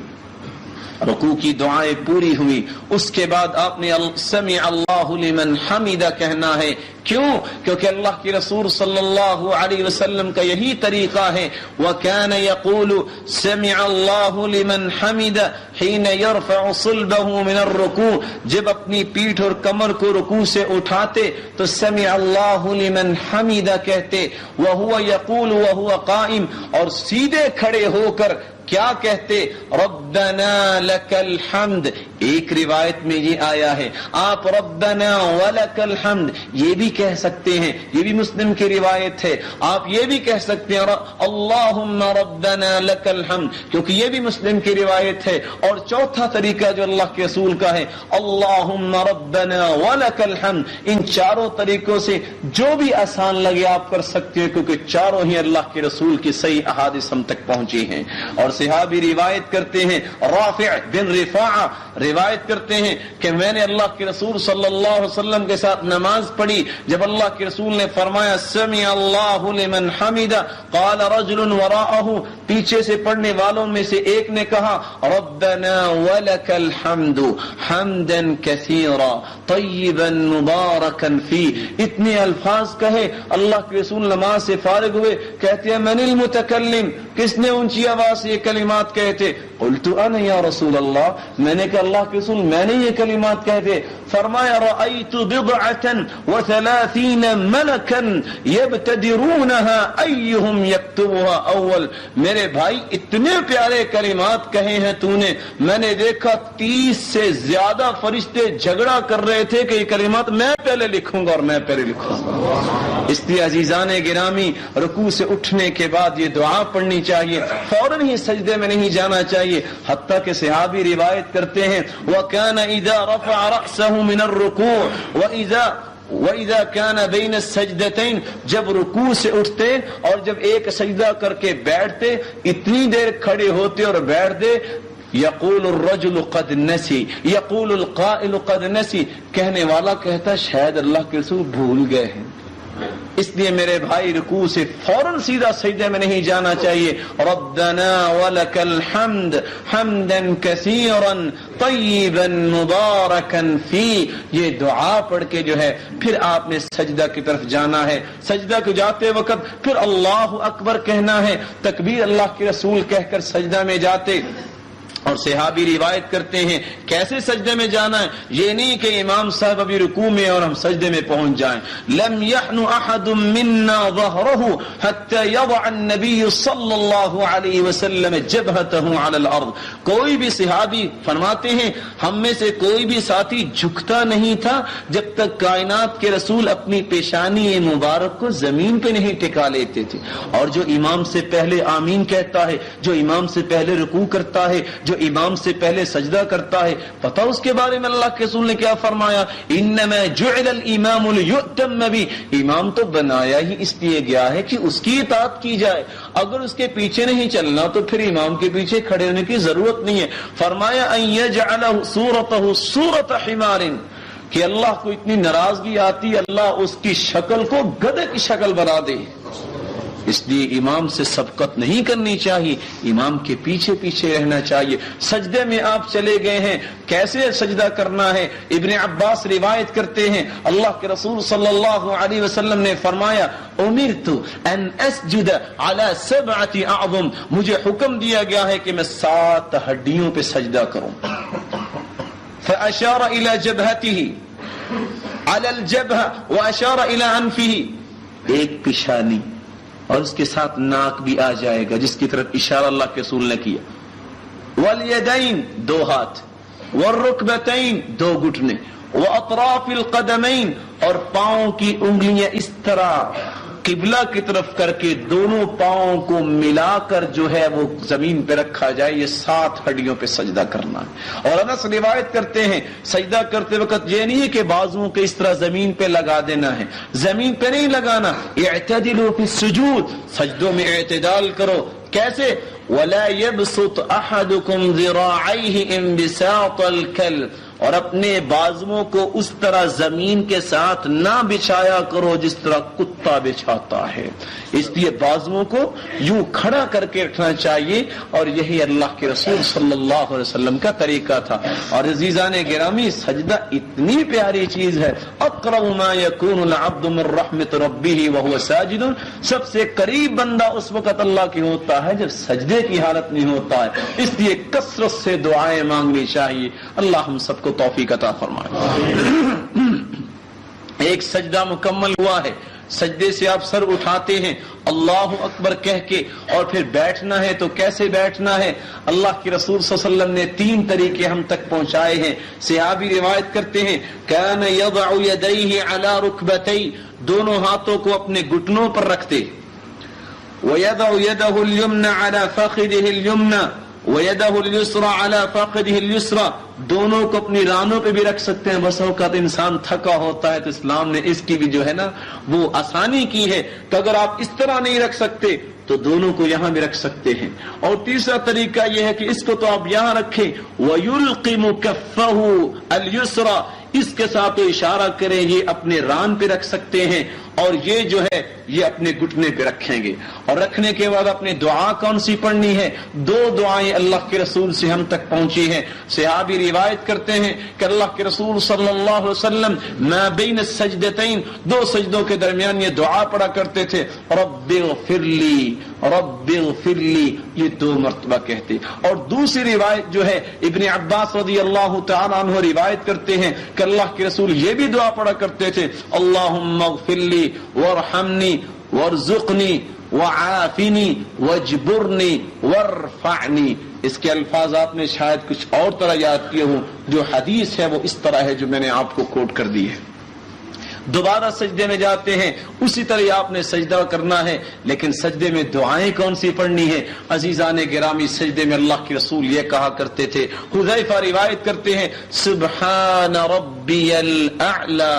رکوع کی دعائیں پوری ہوئی، اس کے بعد آپ نے سمع اللہ لمن حمدہ کہنا ہے۔ کیوں؟ کیونکہ اللہ کے رسول صلی اللہ علیہ وسلم کا یہی طریقہ ہے، وَكَانَ يَقُولُ سَمِعَ اللَّهُ لِمَنْ حَمِدَ حِينَ يَرْفَعُ صُلْبَهُ مِنَ الرُّكُوعِ، جب اپنی پیٹھ اور کمر کو رکوع سے اٹھاتے تو سمع اللہ لمن حمدہ کہتے، وَهُوَ يَقُولُ وَهُوَ قَائِمٌ، اور سیدھے کھڑے ہو کر کیا کہتے؟ ربنا لک الحمد۔ ایک روایت میں یہ آیا ہے، آپ ربنا ولک الحمد یہ بھی کہہ سکتے ہیں، یہ بھی مسلم کی روایت ہے۔ آپ یہ بھی کہہ سکتے ہیں اللہم ربنا لک الحمد، کیونکہ یہ بھی مسلم کی روایت ہے۔ اور چوتھا طریقہ جو اللہ کے رسول کا ہے، اللہم ربنا ولک الحمد۔ ان چاروں طریقوں سے جو بھی آسان لگے آپ کر سکتے ہیں، کیونکہ چاروں ہی اللہ کے رسول کی صحیح احادیث ہم تک پہنچی ہیں۔ اور صحابی روایت کرتے ہیں، رافع بن رفاعہ روایت کرتے ہیں کہ میں نے اللہ کے رسول صلی اللہ علیہ وسلم کے ساتھ نماز پڑھی، جب اللہ کے رسول نے فرمایا سمع اللہ لمن حمدہ، قال رجل وراءہ، پیچھے سے پڑھنے والوں میں سے ایک نے کہا ربنا ولک الحمد حمدا کثیرا طیبا مبارکا فی۔ اتنے الفاظ کہے، اللہ کے رسول نماز سے فارغ ہوئے، کہتے ہیں من المتکلم، کس نے اونچی آواز سے یہ کلمات کہتے؟ قلت انا یا رسول اللہ، میں نے کہا اللہ اللہ کے رسول میں نے یہ کلمات کہتے. فرمایا رأیت 39 ملکا یبتدرونها ایہم یکتبها اول. میرے بھائی اتنے پیارے کلمات کہے ہیں تو نے, میں نے دیکھا 30 سے زیادہ فرشتے جھگڑا کر رہے تھے کہ یہ کلمات میں پہلے لکھوں گا اور میں پہلے لکھوں گا. اس لیے عزیزان گرامی, رکوع سے اٹھنے کے بعد یہ دعا پڑھنی چاہیے, فوراً ہی سجدے میں نہیں جانا چاہیے. حتیٰ کہ صحابی روایت کرتے ہیں وَكَانَ إِذَا رَفَعَ رَأْسَهُ مِنَ الرُّكُوعِ وَإِذَا كَانَ بَيْنَ السَّجْدَتَيْن, جب رکوع سے اٹھتے اور جب ایک سجدہ کر کے بیٹھتے, اتنی دیر کھڑے ہوتے اور بیٹھتے, یقول الرجل قد نسی یقول القائل قد نسی, کہنے والا کہتا شاید اللہ کے رسول بھول گئے ہیں. اس لیے میرے بھائی رکوع سے فوراً سیدھا سجدے میں نہیں جانا چاہیے. ربنا ولک الحمد حمدا کثیرا طیبا مبارکا فی, یہ دعا پڑھ کے جو ہے پھر آپ نے سجدہ کی طرف جانا ہے. سجدہ کو جاتے وقت پھر اللہ اکبر کہنا ہے, تکبیر اللہ کے رسول کہہ کر سجدہ میں جاتے. اور صحابی روایت کرتے ہیں کیسے سجدے میں جانا ہے, یہ نہیں کہ امام صاحب ابھی رکوع میں اور ہم سجدے میں پہنچ جائیں. لم يحن احد منا ظهره حتى يضع النبي صلی اللہ علیہ وسلم جبهته على الارض. کوئی بھی صحابی فرماتے ہیں ہم میں سے کوئی بھی ساتھی جھکتا نہیں تھا جب تک کائنات کے رسول اپنی پیشانی مبارک کو زمین پہ نہیں ٹکا لیتے تھے. اور جو امام سے پہلے آمین کہتا ہے, جو امام سے پہلے رکوع کرتا ہے, جو امام سے پہلے سجدہ کرتا ہے, پتہ اس کے بارے میں اللہ کے رسول نے کیا فرمایا, انما جعل الامام لیؤتم بہ, امام تو بنایا ہی اس لیے گیا ہے کہ اس کی اطاعت کی جائے. اگر اس کے پیچھے نہیں چلنا تو پھر امام کے پیچھے کھڑے ہونے کی ضرورت نہیں ہے. فرمایا ان یجعل صورته صورت حمار, کہ اللہ کو اتنی ناراضگی آتی اللہ اس کی شکل کو گدھے کی شکل بنا دے. اس لیے امام سے سبقت نہیں کرنی چاہیے, امام کے پیچھے پیچھے رہنا چاہیے. سجدے میں آپ چلے گئے ہیں, کیسے سجدہ کرنا ہے. ابن عباس روایت کرتے ہیں اللہ کے رسول صلی اللہ علیہ وسلم نے فرمایا امرت ان اسجد علی 7 اعظم, مجھے حکم دیا گیا ہے کہ میں 7 ہڈیوں پہ سجدہ کروں. فاشار الى جبهته على الجبهه واشار الى انفه, ایک پیشانی اور اس کے ساتھ ناک بھی آ جائے گا جس کی طرف اشارہ اللہ کے رسول نے کیا. والیدین, 2 ہاتھ, والرکبتین, 2 گھٹنے, واطراف القدمین, اور پاؤں کی انگلیاں اس طرح قبلہ کی طرف کر کے دونوں پاؤں کو ملا کر جو ہے وہ زمین پہ رکھا جائے. یہ 7 ہڈیوں پہ سجدہ کرنا ہے. اور انس روایت کرتے ہیں سجدہ کرتے وقت یہ نہیں ہے کہ بازوؤں کے اس طرح زمین پہ لگا دینا ہے, زمین پہ نہیں لگانا. اعتدلوا فی السجود, سجدوں میں اعتدال کرو. کیسے؟ ولا يبسط احدكم ذراعيه انبساط الكلب, اور اپنے بازوؤں کو اس طرح زمین کے ساتھ نہ بچھایا کرو جس طرح کتا بچھاتا ہے. اس لیے بازوؤں کو یوں کھڑا کر کے رکھنا چاہیے, اور یہی اللہ کے رسول صلی اللہ علیہ وسلم کا طریقہ تھا. اور عزیزان گرامی, سجدہ اتنی پیاری چیز ہے. اقرب ما یکون العبد من رحمت ربہ وہو ساجد, سب سے قریب بندہ اس وقت اللہ کی ہوتا ہے جب سجدے کی حالت میں ہوتا ہے. اس لیے کثرت سے دعائیں مانگنی چاہیے. اللہ ہم سب کو توفیق عطا فرمائے. ایک سجدہ مکمل ہوا ہے, سجدے سے آپ سر اٹھاتے ہیں اللہ اکبر کہہ کے, اور پھر بیٹھنا ہے تو کیسے بیٹھنا ہے. اللہ کے رسول صلی اللہ علیہ وسلم نے 3 طریقے ہم تک پہنچائے ہیں. صحابی روایت کرتے ہیں کان یضع یدیہ علی رکبتیہ, دونوں ہاتھوں کو اپنے گھٹنوں پر رکھتے. ویضع یدہ الیمنی علی فخذہ الیمنی ویدہ الیسری علی فخذہ الیسری, دونوں کو اپنی رانوں پہ بھی رکھ سکتے ہیں. بس اوقات انسان تھکا ہوتا ہے تو اسلام نے اس کی بھی جو ہے نا وہ آسانی کی ہے کہ اگر آپ اس طرح نہیں رکھ سکتے تو دونوں کو یہاں بھی رکھ سکتے ہیں. اور تیسرا طریقہ یہ ہے کہ اس کو تو آپ یہاں رکھیں. وَيُلْقِمُ كَفَّهُ الْيُسْرَى, اس کے ساتھ اشارہ کریں یہ اپنے ران پہ رکھ سکتے ہیں, اور یہ جو ہے یہ اپنے گھٹنے پہ رکھیں گے. اور رکھنے کے بعد اپنے دعا کون سی پڑھنی ہے؟ 2 دعائیں اللہ کے رسول سے ہم تک پہنچی ہیں. صحابی روایت کرتے ہیں کہ اللہ کے رسول صلی اللہ علیہ وسلم ما بین السجدتین, 2 سجدوں کے درمیان یہ دعا پڑھا کرتے تھے. رب اغفر لی رب اغفر لی، یہ 2 مرتبہ کہتے. اور دوسری روایت جو ہے ابن عباس رضی اللہ تعالیٰ عنہ روایت کرتے ہیں کہ اللہ کے رسول یہ بھی دعا پڑھا کرتے تھے، اللہم اغفر لی وارحمنی وارزقنی وعافنی واجبرنی وارفعنی. اس کے الفاظ آپ نے شاید کچھ اور طرح یاد کیے ہوں، جو حدیث ہے وہ اس طرح ہے جو میں نے آپ کو کوٹ کر دی ہے. دوبارہ سجدے میں جاتے ہیں، اسی طرح آپ نے سجدہ کرنا ہے، لیکن سجدے میں دعائیں کون سی پڑھنی ہے؟ عزیزان گرامی، سجدے میں اللہ کے رسول یہ کہا کرتے تھے، حذیفہ روایت کرتے ہیں سبحان ربی الاعلی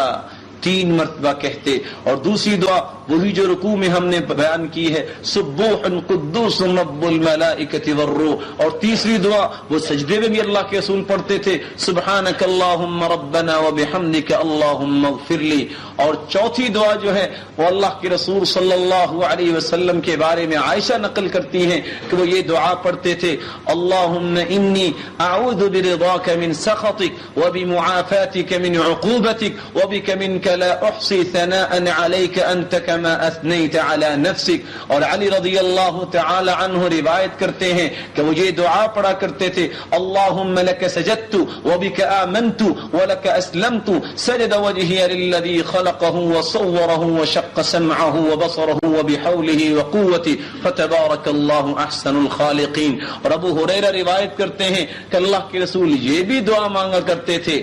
3 مرتبہ کہتے. اور دوسری دعا وہی جو رکوع میں ہم نے بیان کی ہے، سبوح قدوس رب الملائکۃ والروح. اور تیسری دعا وہ سجدے میں بھی اللہ کے رسول پڑھتے تھے، سبحانک اللہم ربنا وبحمدک اللہم اغفر لی. اور چوتھی دعا جو ہے وہ اللہ کے رسول صلی اللہ علیہ وسلم کے بارے میں عائشہ نقل کرتی ہیں کہ وہ یہ دعا پڑھتے تھے، اللہم انی اعوذ برضاک من سخطک وبمعافاتک من عقوبتک وبک منک لا احصی ثناء علیک انت کما اثنیت علی نفسک. اور علی رضی اللہ تعالی عنہ روایت کرتے ہیں کہ وہ یہ دعا پڑھا کرتے تھے، اللہم لک سجدت وبک آمنت ولک اسلمت سجد وجہی للذی خلقہ وصورہ وشق سمعہ وبصرہ وبحولہ وقوتہ فتبارک اللہ احسن الخالقین. اور ابو ہریرہ روایت کرتے ہیں کہ اللہ کے رسول یہ بھی دعا مانگا کرتے تھے،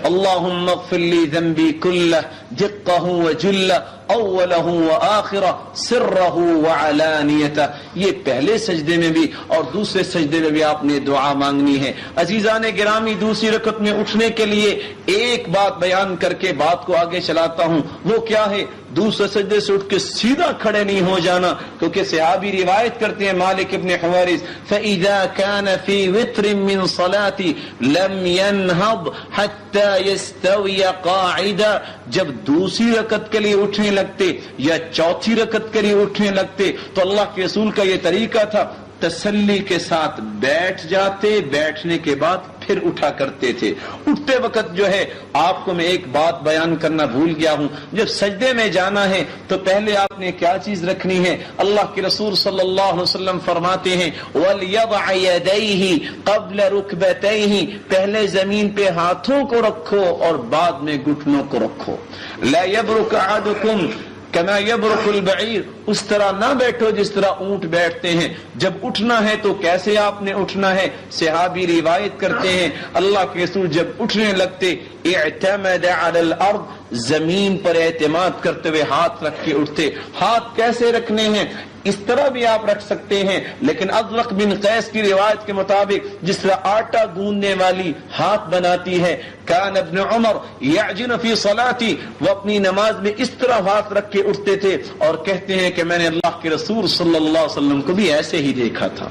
اللہم اغفر لی ذنبی کلہ دقہ وجلہ اولہ وآخرہ سرہ وعلانیتہ. یہ پہلے سجدے میں بھی اور دوسرے سجدے میں بھی آپ نے دعا مانگنی ہے. عزیزان گرامی، دوسری رکعت میں اٹھنے کے لیے ایک بات بیان کر کے بات کو آگے چلاتا ہوں، وہ کیا ہے؟ دوسرے سجدے سے اٹھ کے سیدھا کھڑے نہیں ہو جانا، کیونکہ صحابی روایت کرتے ہیں مالک ابن حویرث فَإِذَا كَانَ فِي وِتْرٍ مِّن صَلَاتِ لَمْ يَنْهَضْ حَتَّى يَسْتَوِيَ قَاعِدًا. جب دوسری رکعت کے لیے اٹھنے لگتے یا چوتھی رکعت کے لیے اٹھنے لگتے تو اللہ کے رسول کا یہ طریقہ تھا، تسلی کے ساتھ بیٹھ جاتے، بیٹھنے کے بعد پھر اٹھا کرتے تھے. اٹھتے وقت جو ہے آپ کو میں ایک بات بیان کرنا بھول گیا ہوں، جب سجدے میں جانا ہے تو پہلے آپ نے کیا چیز رکھنی ہے؟ اللہ کے رسول صلی اللہ علیہ وسلم فرماتے ہیں وَلْيَضْعَ يَدَيْهِ قَبْلَ رُكْبَتَيْهِ، پہلے زمین پہ ہاتھوں کو رکھو اور بعد میں گھٹنوں کو رکھو. لَا يَبْرُكَ أَحَدُكُمْ کما یبرک البعیر، اس طرح نہ بیٹھو جس طرح اونٹ بیٹھتے ہیں. جب اٹھنا ہے تو کیسے آپ نے اٹھنا ہے؟ صحابی روایت کرتے ہیں اللہ کے رسول جب اٹھنے لگتے اعتمد علی الارض، زمین پر اعتماد کرتے ہوئے ہاتھ رکھ کے اٹھتے. ہاتھ کیسے رکھنے ہیں؟ اس طرح بھی آپ رکھ سکتے ہیں، لیکن ازرق بن قیس کی روایت کے مطابق جس طرح آٹا گوندنے والی ہاتھ بناتی ہے، کان ابن عمر یعجن فی صلاتی، وہ اپنی نماز میں اس طرح ہاتھ رکھ کے اٹھتے تھے اور کہتے ہیں کہ میں نے اللہ کے رسول صلی اللہ علیہ وسلم کو بھی ایسے ہی دیکھا تھا.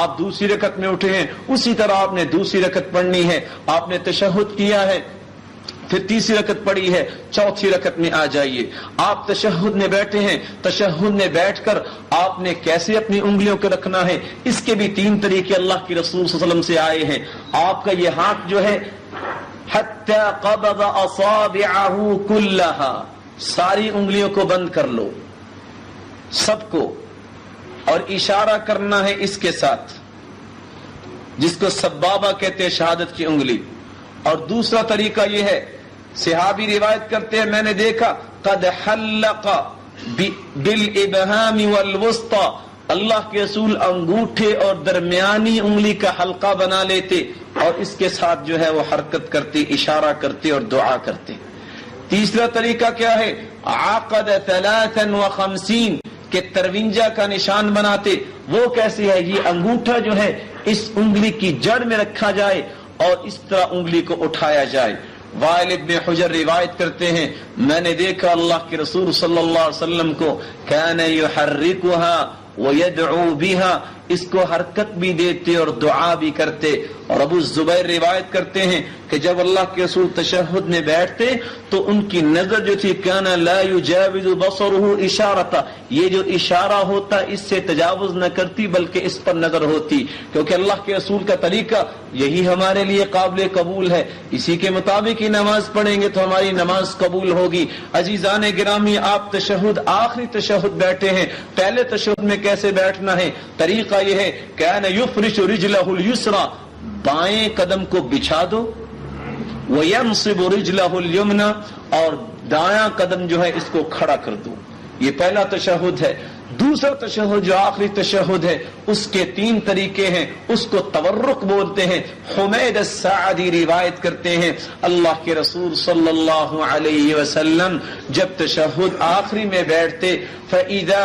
آپ دوسری رکعت میں اٹھے ہیں، اسی طرح آپ نے دوسری رکعت پڑھنی ہے. آپ نے تشہد کیا ہے، پھر تیسری رکعت پڑھی ہے، چوتھی رکعت میں آ جائیے. آپ تشہد میں بیٹھے ہیں، تشہد میں بیٹھ کر آپ نے کیسے اپنی انگلیوں کو رکھنا ہے؟ اس کے بھی 3 طریقے اللہ کے رسول صلی اللہ علیہ وسلم سے آئے ہیں. آپ کا یہ ہاتھ جو ہے حتی قبض اصابعہ کلہا، ساری انگلیوں کو بند کر لو سب کو، اور اشارہ کرنا ہے اس کے ساتھ جس کو سبابہ کہتے ہیں، شہادت کی انگلی. اور دوسرا طریقہ یہ ہے، صحابی روایت کرتے ہیں میں نے دیکھا قد حلق بالابہام والوسطى، اللہ کے رسول انگوٹھے اور درمیانی انگلی کا حلقہ بنا لیتے اور اس کے ساتھ جو ہے وہ حرکت کرتے، اشارہ کرتے اور دعا کرتے. تیسرا طریقہ کیا ہے؟ عقد 53 کہ 53 کا نشان بناتے. وہ کیسے ہے؟ یہ انگوٹھا جو ہے اس انگلی کی جڑ میں رکھا جائے اور اس طرح انگلی کو اٹھایا جائے. وائل ابن حجر روایت کرتے ہیں میں نے دیکھا اللہ کے رسول صلی اللہ علیہ وسلم کو کان یحرکها ویدعو بها، اس کو حرکت بھی دیتے اور دعا بھی کرتے. اور ابو الزبیر روایت کرتے ہیں کہ جب اللہ کے رسول تشہد میں بیٹھتے تو ان کی نظر جو تھی کان لا یجاوز بصرہ اشارتا، یہ جو اشارہ ہوتا اس سے تجاوز نہ کرتی بلکہ اس پر نظر ہوتی، کیونکہ اللہ کے رسول کا طریقہ یہی ہمارے لیے قابل قبول ہے، اسی کے مطابق ہی نماز پڑھیں گے تو ہماری نماز قبول ہوگی۔ عزیزان گرامی، آپ تشہد آخری تشہد بیٹھے ہیں، پہلے تشہد میں کیسے بیٹھنا ہے؟ طریقہ یہ ہے کان یفرش رجلہ الیسریٰ، بائیں قدم کو بچھا دو، وَيَنصِبُ رِجْلَهُ الْيُمْنَى، اور دایاں قدم جو ہے اس کو کھڑا کر دو۔ یہ پہلا تشہد ہے۔ دوسرا تشہد جو آخری تشہد ہے اس کے 3 طریقے ہیں، اس کو تورک بولتے ہیں۔ حمید الساعدی روایت کرتے ہیں اللہ کے رسول صلی اللہ علیہ وسلم جب تشہد آخری میں بیٹھتے فَإِذَا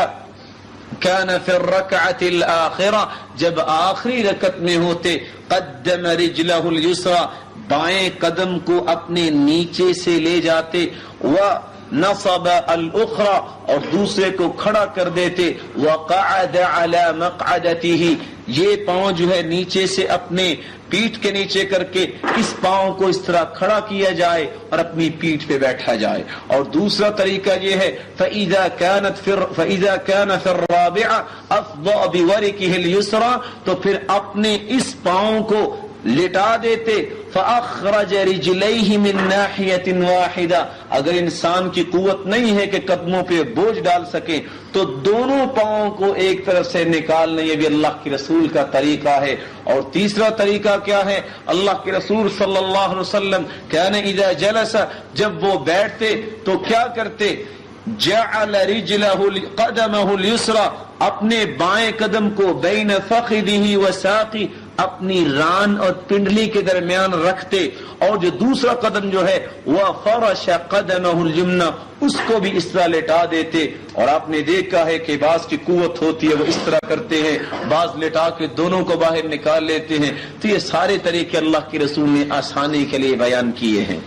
كان في الركعة الآخرة، جب آخری رکعت میں ہوتے قدم رجله اليسرى، بائیں قدم کو اپنے نیچے سے لے جاتے، ونصب الاخرى، اور دوسرے کو کھڑا کر دیتے، وقعد على مقعدته، یہ پاؤں جو ہے نیچے سے اپنے پیٹھ کے نیچے کر کے اس پاؤں کو اس طرح کھڑا کیا جائے اور اپنی پیٹھ پہ بیٹھا جائے۔ اور دوسرا طریقہ یہ ہے فَإِذَا كَانَ فِي الرَّابِعَةِ أَفْضَأَ بِوَرِكِهِ الْيُسْرَى، تو پھر اپنے اس پاؤں کو لٹا دیتے، فَأَخْرَجَ رِجْلَيْهِ مِن نَاحِيَةٍ وَاحِدَةٍ، اگر انسان کی قوت نہیں ہے کہ قدموں پہ بوجھ ڈال سکے تو دونوں پاؤں کو ایک طرف سے نکالنا، یہ بھی اللہ کے رسول کا طریقہ ہے۔ اور تیسرا طریقہ کیا ہے؟ اللہ کے رسول صلی اللہ علیہ وسلم کان اذا جلس، جب وہ بیٹھتے تو کیا کرتے؟ جعل رجلہ قدمہ الیسریٰ، اپنے بائیں قدم کو بین فخذہ وساقی، اپنی ران اور پنڈلی کے درمیان رکھتے، اور جو دوسرا قدم جو ہے وہ فرش قدمہ الیمنی، اس کو بھی اس طرح لٹا دیتے۔ اور آپ نے دیکھا ہے کہ بعض کی قوت ہوتی ہے وہ اس طرح کرتے ہیں، بعض لٹا کے دونوں کو باہر نکال لیتے ہیں۔ تو یہ سارے طریقے اللہ کے رسول نے آسانی کے لیے بیان کیے ہیں۔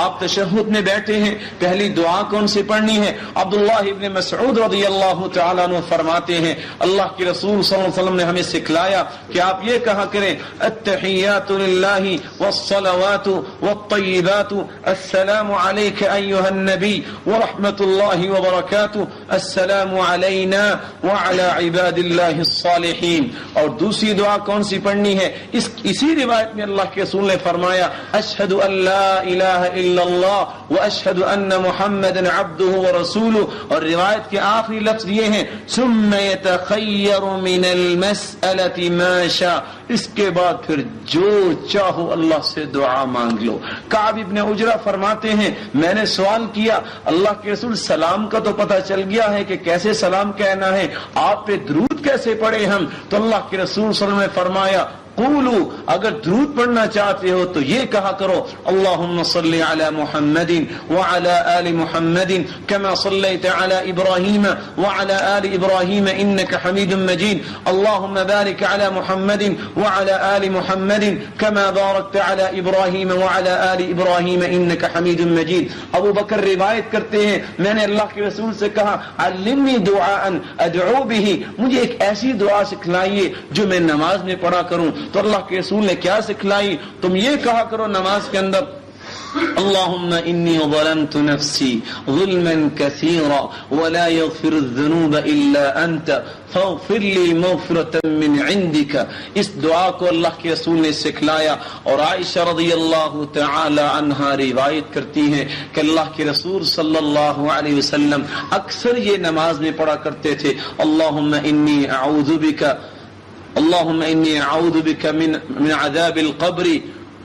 آپ تشہد میں بیٹھے ہیں، پہلی دعا کون سی پڑھنی ہے؟ عبداللہ ابن مسعود رضی اللہ تعالیٰ عنہ فرماتے ہیں اللہ کے رسول صلی اللہ علیہ وسلم نے ہمیں سکھلایا کہ آپ یہ کہا کریں التحیات للہ والصلوات والطیبات السلام علیک ایہا النبی ورحمۃ اللہ وبرکاتہ السلام علینا وعلی عباد اللہ الصالحین۔ اور دوسری دعا کون سی پڑھنی ہے؟ اسی روایت میں اللہ کے رسول نے فرمایا اشہد ان لا الہ الا اللہ واشہد ان محمد عبدہ ورسولہ، اور روایت کے آخری لفظ یہ ہیں ثم یتخیر من المسألة ما شاء، اس کے بعد پھر جو چاہو اللہ سے دعا مانگ لو۔ کعب ابن عجرہ فرماتے ہیں میں نے سوال کیا اللہ کے رسول سلام کا تو پتہ چل گیا ہے کہ کیسے سلام کہنا ہے، آپ پہ درود کیسے پڑھے ہم؟ تو اللہ کے رسول صلی اللہ علیہ وسلم نے فرمایا قولو، اگر درود پڑھنا چاہتے ہو تو یہ کہا کرو اللہم صلی علی محمد وعلی آل محمد کما صلیت علی ابراہیم وعلی آل ابراہیم انکا حمید مجید، اللہم بارک علی محمد وعلی آل محمد کما بارکت علی ابراہیم وعلی آل ابراہیم انکا حمید مجید۔ ابو بکر روایت کرتے ہیں میں نے اللہ کے رسول سے کہا علمنی دعاء ادعو به، مجھے ایک ایسی دعا سکھلائیے جو میں نماز میں پڑھا کروں۔ تو اللہ کے رسول نے کیا سکھلائی؟ تم یہ کہا کرو نماز کے اندر اللہم انی ظلمت نفسی ظلما کثیرا ولا یغفر الذنوب الا انت فاغفر لی مغفرۃ من عندک، اس دعا کو اللہ کے رسول نے سکھلایا۔ اور عائشہ رضی اللہ تعالی عنہا روایت کرتی ہیں کہ اللہ کے رسول صلی اللہ علیہ وسلم اکثر یہ نماز میں پڑھا کرتے تھے اللہم انی اعوذ بک اللهم إني أعوذ بك من عذاب القبر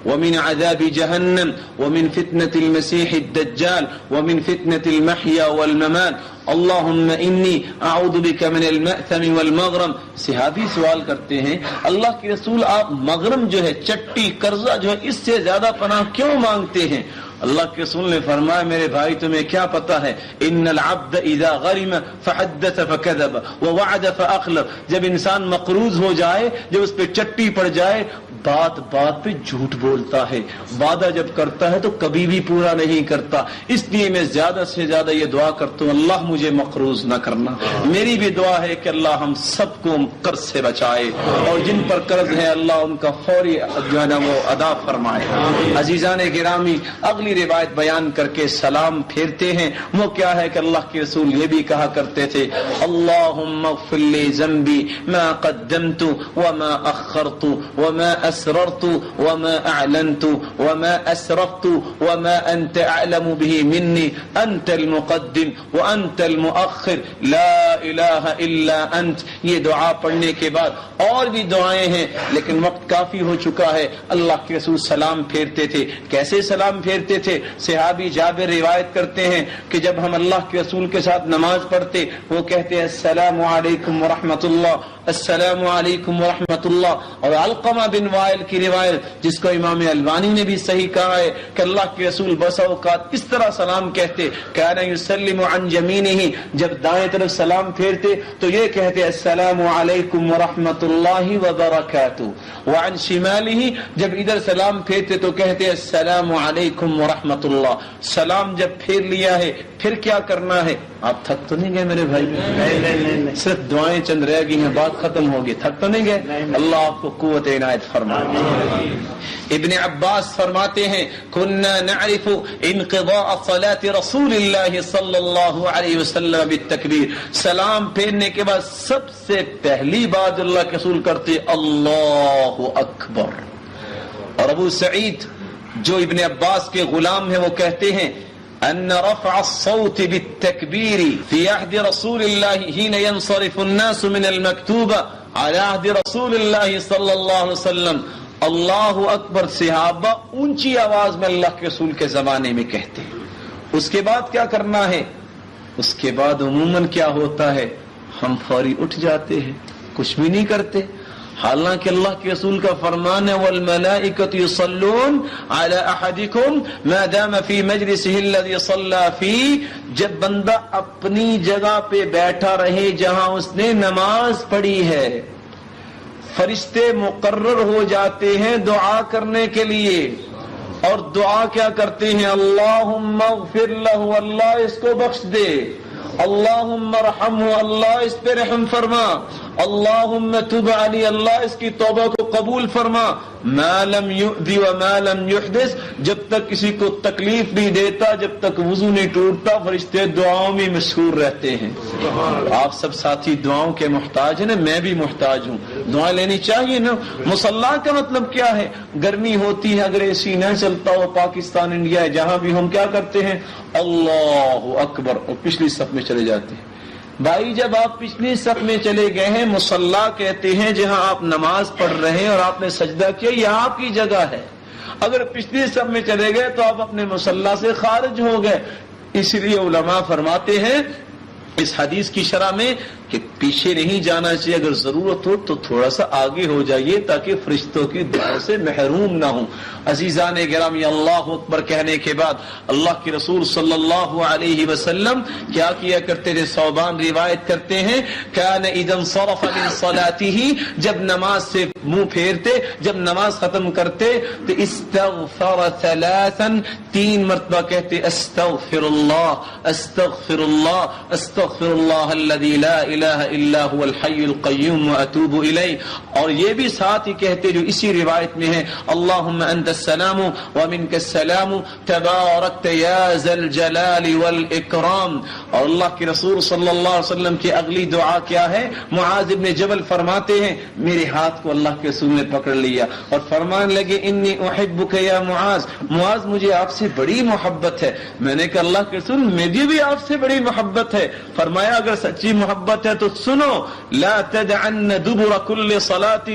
ومن عذاب جهنم ومن فتنة المسيح الدجال ومن فتنة المحيا والممات اللهم إني أعوذ بك من المأثم والمغرم۔ صحابی سوال کرتے ہیں اللہ کے رسول آپ مغرم جو ہے چٹی قرضہ جو ہے اس سے زیادہ پناہ کیوں مانگتے ہیں؟ اللہ کے رسول نے فرمایا میرے بھائی تمہیں کیا پتا ہے ان العبد اذا غرم فحدث فكذب ووعد فاخلف، جب انسان مقروض ہو جائے، جب اس پہ چٹی پڑ جائے، بات بات پہ جھوٹ بولتا ہے، وعدہ جب کرتا ہے تو کبھی بھی پورا نہیں کرتا. اس لیے میں زیادہ سے زیادہ یہ دعا کرتا ہوں اللہ مجھے مقروض نہ کرنا. میری بھی دعا ہے کہ اللہ ہم سب کو قرض سے بچائے اور جن پر قرض ہے اللہ ان کا فوری جو ہے نا وہ ادا فرمائے. عزیزان گرامی، اگلی روایت بیان کر کے سلام پھیرتے ہیں. وہ کیا ہے کہ اللہ کے رسول یہ بھی کہا کرتے تھے اللہم اغفر لی ذنبی ما قدمت وما اخرت وما اسررت وما اعلنت وما اسرفت وما انت اعلم به مني انت المقدم وانت المؤخر لا الہ الا انت. یہ دعا پڑھنے کے بعد اور بھی دعائیں ہیں لیکن وقت کافی ہو چکا ہے. اللہ کے رسول سلام پھیرتے تھے. کیسے سلام پھیرتے تھے؟ صحابی جابر روایت کرتے ہیں کہ جب ہم اللہ کے رسول کے ساتھ نماز پڑھتے وہ کہتے ہیں السلام علیکم ورحمۃ اللہ، السلام علیکم ورحمۃ اللہ. اور علقمہ بن وائل کی روایت جس کو امام البانی نے بھی صحیح کہا ہے کہ اللہ کے رسول بسا اوقات اس طرح سلام کہتے کان یسلم عن یمینہ، جب دائیں طرف سلام پھیرتے تو یہ کہتے السلام علیکم ورحمۃ اللہ وبرکاتہ، وعن شمالہ جب ادھر سلام پھیرتے تو کہتے السلام علیکم ورحمۃ اللہ. سلام جب پھیر لیا ہے پھر کیا کرنا ہے؟ آپ تھک تو نہیں گئے میرے بھائی؟ نہیں، صرف دعائیں چند رہ گئی ہیں، بات ختم ہوگی. تھک تو نہیں گئے؟ اللہ آپ کو قوت عنایت فرمائے. ابن عباس فرماتے ہیں كنا نعرف انقضاء صلاة رسول اللہ صلی اللہ علیہ وسلم بالتکبیر. سلام پھیرنے کے بعد سب سے پہلی بات اللہ کے رسول کرتے اللہ اکبر. اور ابو سعید جو ابن عباس کے غلام ہیں وہ کہتے ہیں ان رفع الصوت بالتكبير في عهد رسول الله حين ينصرف الناس من المكتوبة على عهد رسول الله صلى الله عليه وسلم. اللہ اکبر صحابہ اونچی آواز میں اللہ کے رسول کے زمانے میں کہتے ہیں. اس کے بعد کیا کرنا ہے؟ اس کے بعد عموماً کیا ہوتا ہے؟ ہم فوری اٹھ جاتے ہیں، کچھ بھی نہیں کرتے. حالانکہ اللہ کے رسول کا فرمان ہے والملائکۃ یصلون علی احدکم ما دام فی مجلسہ الذی صلی فیہ. جب بندہ اپنی جگہ پہ بیٹھا رہے جہاں اس نے نماز پڑھی ہے، فرشتے مقرر ہو جاتے ہیں دعا کرنے کے لیے. اور دعا کیا کرتے ہیں؟ اللہم اغفر لہ، اللہ اس کو بخش دے. اللہم ارحمہ، اللہ اس پہ رحم فرما. اللہم تب علی، اللہ اس کی توبہ کو قبول فرما. ما لم یؤذی وما لم یحدث، جب تک کسی کو تکلیف نہیں دیتا، جب تک وضو نہیں ٹوٹتا، فرشتے دعاؤں میں مشغول رہتے ہیں. آپ سب ساتھی دعاؤں کے محتاج ہیں نا، میں بھی محتاج ہوں. دعائیں لینی چاہیے نا. مصلی کا مطلب کیا ہے؟ گرمی ہوتی ہے اگر اے سی نہ چلتا ہو، پاکستان انڈیا ہے جہاں بھی، ہم کیا کرتے ہیں؟ اللہ اکبر، اور پچھلی صف میں چلے جاتے ہیں. بھائی جب آپ پچھلی صف میں چلے گئے ہیں، مصلی کہتے ہیں جہاں آپ نماز پڑھ رہے ہیں اور آپ نے سجدہ کیا، یہ آپ کی جگہ ہے. اگر پچھلی صف میں چلے گئے تو آپ اپنے مصلی سے خارج ہو گئے. اس لیے علماء فرماتے ہیں اس حدیث کی شرح میں کہ پیچھے نہیں جانا چاہیے، اگر ضرورت ہو تو تھوڑا سا آگے ہو جائیے تاکہ فرشتوں کی دعا سے محروم نہ ہوں. عزیزان گرامی، اللہ اکبر کہنے کے بعد اللہ کے رسول صلی اللہ علیہ وسلم کیا کیا کرتے تھے؟ صوبان روایت کرتے ہیں کان اذا انصرف من صلاته، جب نماز سے منہ پھیرتے، جب نماز ختم کرتے تو استغفر ثلاثا، 3 مرتبہ کہتے استغفر اللہ استغفر اللہ استغفر اللہ الذي لا الہ الا هو الحی القیوم واتوب الیہ. اور یہ بھی ساتھ ہی کہتے جو اسی روایت میں ہے اللہم انت السلام ومنک السلام تبارکت یا ذا الجلال والاکرام. اور اللہ کے رسول صلی اللہ علیہ وسلم کی اگلی دعا کیا ہے؟ معاذ ابن جبل فرماتے ہیں میرے ہاتھ کو اللہ کے رسول نے پکڑ لیا اور فرمان لگے انی احبک یا معاذ، معاذ مجھے آپ سے بڑی محبت ہے. میں نے کہا اللہ کے رسول مجھے بھی آپ سے بڑی محبت ہے. فرمایا اگر سچی محبت ہے تو سنو لا تدعن دبر کل صلاۃ،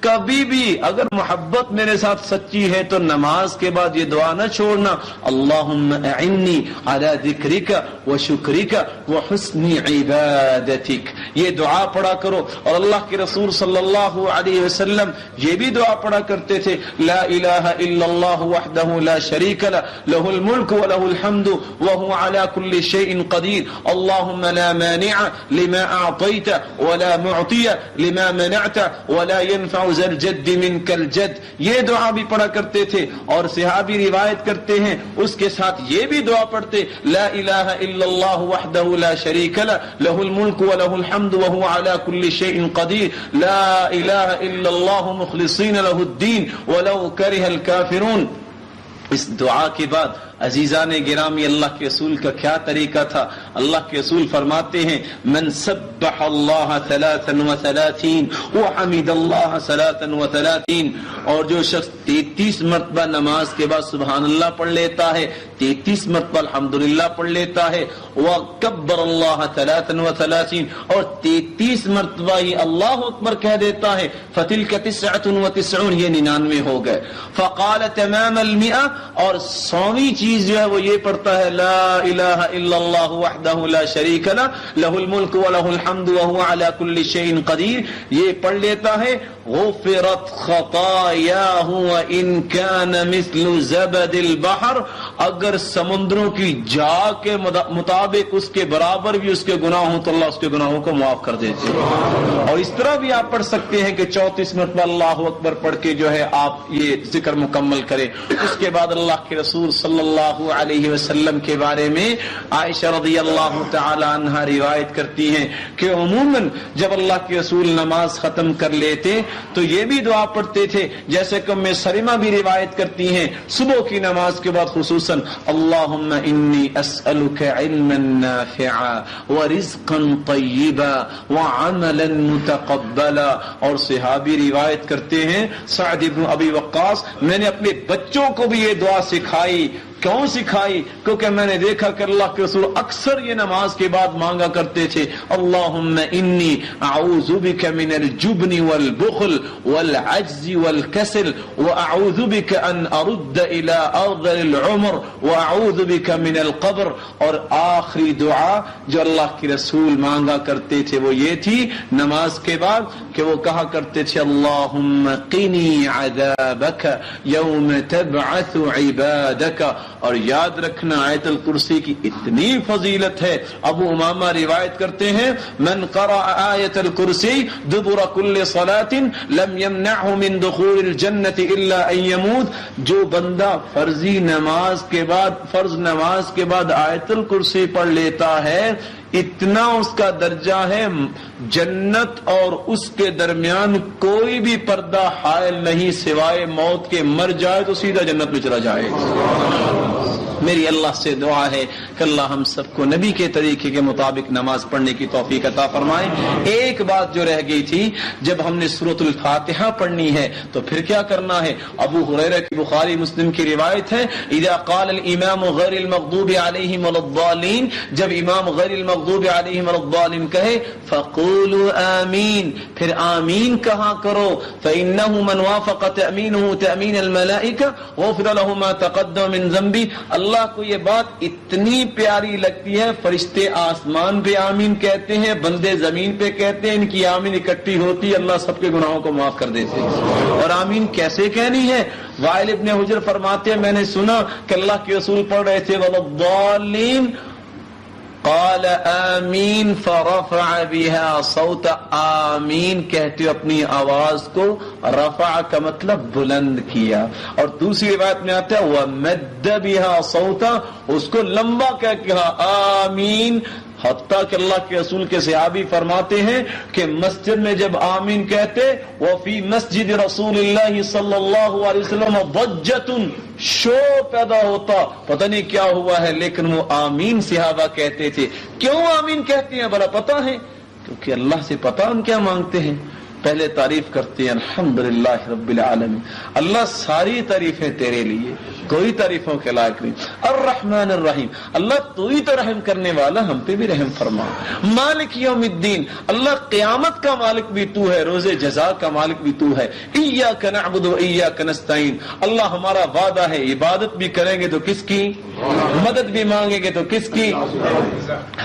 کبھی بھی اگر محبت میرے ساتھ سچی ہے تو نماز کے بعد یہ دعا نہ چھوڑنا اللہم اعنی علی ذکرک وشکرک وحسن عبادتک. یہ دعا پڑھا کرو. اور اللہ کے رسول صلی اللہ علیہ وسلم یہ بھی دعا پڑھا کرتے تھے لا الہ الا اللہ وحدہ لا شریک لہ لہ الملک ولہ الحمد وہو علی کل شیء قدیر. اللہم لا مانع لما اعطیت ولا معطی لما منعت ولا ينفع ذا الجد منك الجد، یہ دعا بھی پڑھا کرتے تھے. اور صحابی روایت کرتے ہیں اس کے ساتھ یہ بھی دعا پڑھتے، لا الہ الا اللہ وحدہ لا شریک لہ لہ الملک ولہ الحمد وهو على كل شيء قدیر، لا الہ الا اللہ مخلصین لہ الدین ولو کرہ الکافرون. اس دعا کے بعد عزیزان گرامی اللہ کے رسول کا کیا طریقہ تھا. اللہ کے رسول فرماتے ہیں من سبح اللہ 33 وحمد اللہ 33، اور جو شخص 33 مرتبہ نماز کے بعد سبحان اللہ پڑھ لیتا ہے، 33 مرتبہ الحمدللہ پڑھ لیتا ہے، وکبر اللہ 33 اور 33 مرتبہ ہی اللہ اکبر کہہ دیتا ہے، فتلک 99 یہ 99 ہو گئے. فقال تمام 100 اور 100ویں چیز جو ہے وہ یہ پڑھتا ہے لا الہ الا اللہ وحدہ لا شریک لہ لہ الملک ولہ الحمد وهو على كل شيء قدیر. یہ پڑھ لیتا ہے غفرت خطاياه وان كان مثل زبد البحر، اگر سمندروں کی جا کے مطابق اس کے برابر بھی اس کے گناہ ہوں تو اللہ اس کے گناہوں کو معاف کر دیتے ہیں. اور اس طرح بھی آپ پڑھ سکتے ہیں کہ 34 مرتبہ اللہ اکبر پڑھ کے جو ہے آپ یہ ذکر مکمل کریں. اس کے بعد اللہ کے رسول صلی اللہ علیہ وسلم کے بارے میں عائشہ رضی اللہ تعالی عنہا روایت کرتی ہیں کہ عموماً جب اللہ کے رسول نماز ختم کر لیتے تو یہ بھی دعا پڑھتے تھے، جیسے کہ ام سلمہ بھی روایت کرتی ہیں صبح کی نماز کے بعد خصوصاً اللہم انی اسألک علما نافعا ورزقا طیبا وعملا متقبلا. اور صحابی روایت کرتے ہیں سعد بن ابی وقاص میں نے اپنے بچوں کو بھی یہ دعا سکھائی. کیوں سکھائی؟ کیونکہ میں نے دیکھا کہ اللہ کے رسول اکثر یہ نماز کے بعد مانگا کرتے تھے اللہم انی اعوذ بک من الجبن والبخل والعجز والکسل واعوذ بک ان ارد الى ارذل العمر واعوذ بک من القبر. اور آخری دعا جو اللہ کے رسول مانگا کرتے تھے وہ یہ تھی نماز کے بعد کہ وہ کہا کرتے تھے اللہم قنی عذابک یوم تبعث عبادک. اور یاد رکھنا آیت الکرسی کی اتنی فضیلت ہے. ابو امامہ روایت کرتے ہیں من قرأ آیت الکرسی دبر کل صلاۃ لم یمنعه من دخول الجنۃ الا ان یموت. جو بندہ فرض نماز کے بعد آیت الکرسی پڑھ لیتا ہے اتنا اس کا درجہ ہے جنت اور اس کے درمیان کوئی بھی پردہ حائل نہیں سوائے موت کے. مر جائے تو سیدھا جنت میں چلا جائے. میری اللہ سے دعا ہے کہ اللہ ہم سب کو نبی کے طریقے کے مطابق نماز پڑھنے کی توفیق عطا فرمائے. ایک بات جو رہ گئی تھی، جب ہم نے سورۃ الفاتحہ پڑھنی ہے تو پھر کیا کرنا ہے؟ ابو ہریرہ کی بخاری مسلم کی روایت ہے اذا قال الامام غیر المغضوب علیہم ولا الضالین، جب امام غیر المغضوب علیہم ولا الضالین کہے فقولوا آمین، پھر آمین کہا کرو. فإنه من وافق تأمینه تأمین الملائکہ غفر له ما تقدم من ذنبه. اللہ کو یہ بات اتنی پیاری لگتی ہے، فرشتے آسمان پہ آمین کہتے ہیں، بندے زمین پہ کہتے ہیں، ان کی آمین اکٹھی ہوتی، اللہ سب کے گناہوں کو معاف کر دیتے ہیں. اور آمین کیسے کہنی ہے؟ وائل ابن حجر فرماتے ہیں میں نے سنا کہ اللہ کے رسول پڑھ رہے تھے وَلَضَّالِّينَ قال آمین فرفع بها صوت. آمین کہتے اپنی آواز کو رفع کا مطلب بلند کیا. اور دوسری روایت میں آتا ہے ومد بها صوتا، اس کو لمبا کہا آمین. حتیٰ کہ اللہ کے رسول کے صحابی فرماتے ہیں کہ مسجد میں جب آمین کہتے وفی مسجد رسول اللہ صلی اللہ علیہ وسلم ضجۃ، شور پیدا ہوتا، پتہ نہیں کیا ہوا ہے لیکن وہ آمین صحابہ کہتے تھے. کیوں آمین کہتے ہیں بھلا پتہ ہے؟ کیونکہ اللہ سے پتہ ہم کیا مانگتے ہیں. پہلے تعریف کرتے ہیں الحمدللہ رب العالمین، اللہ ساری تعریفیں تیرے لیے، کوئی تعریفوں کے لائق نہیں. الرحمن الرحیم، اللہ تو ہی تو رحم کرنے والا، ہم پہ بھی رحم فرما. مالک یوم الدین، اللہ قیامت کا مالک بھی تو ہے، روز جزا کا مالک بھی تو ہے. ایاک نعبد و ایاک نستعین، اللہ ہمارا وعدہ ہے عبادت بھی کریں گے تو کس کی، مدد بھی مانگیں گے تو کس کی.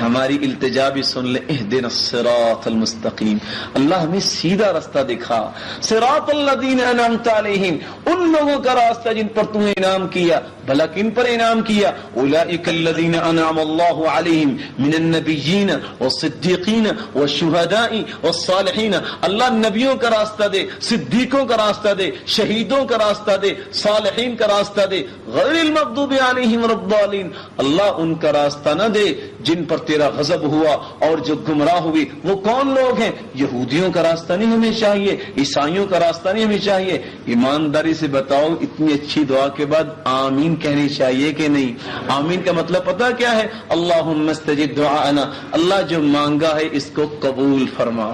ہماری التجا بھی سن لے اہدنا الصراط المستقیم، اللہ ہمیں سیدھا سیدھا راستہ دکھا. صراط الذین انعمت علیہم، ان لوگوں کا راستہ جن پر تو نے انعام کیا. بھلا کن پر انعام کیا؟ اولئک الذین انعم اللہ علیہم من النبیین والصدیقین والشہداء والصالحین. اللہ نبیوں کا راستہ دے، صدیقوں کا راستہ دے، شہیدوں کا راستہ دے، صالحین کا راستہ دے. غیر المغضوب علیہم ولا الضالین، اللہ ان کا راستہ نہ دے جن پر تیرا غضب ہوا اور جو گمراہ ہوئی. وہ کون لوگ ہیں؟ یہودیوں کا راستہ نہیں ہمیں چاہیے، عیسائیوں کا راستہ نہیں ہمیں چاہیے. ایمانداری سے بتاؤ، اتنی اچھی دعا کے بعد آمین کہنی چاہیے کہ نہیں؟ آمین کا مطلب پتہ کیا ہے؟ اللہم استجب دعانا، اللہ جو مانگا ہے اس کو قبول فرما.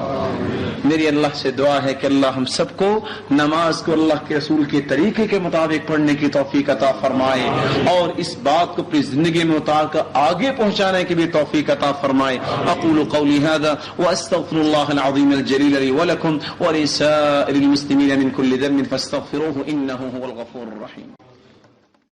میری اللہ سے دعا ہے کہ اللہ ہم سب کو نماز کو اللہ کے رسول کے طریقے کے مطابق پڑھنے کی توفیق عطا فرمائے، اور اس بات کو اپنی زندگی میں اتار کر آگے پہنچانے کی بھی توفیق عطا فرمائے. اقول قولی هذا واستغفر الله العظيم الجليل لي ولكم ولسائر المسلمين من كل ذنب فاستغفروه انه هو الغفور الرحيم.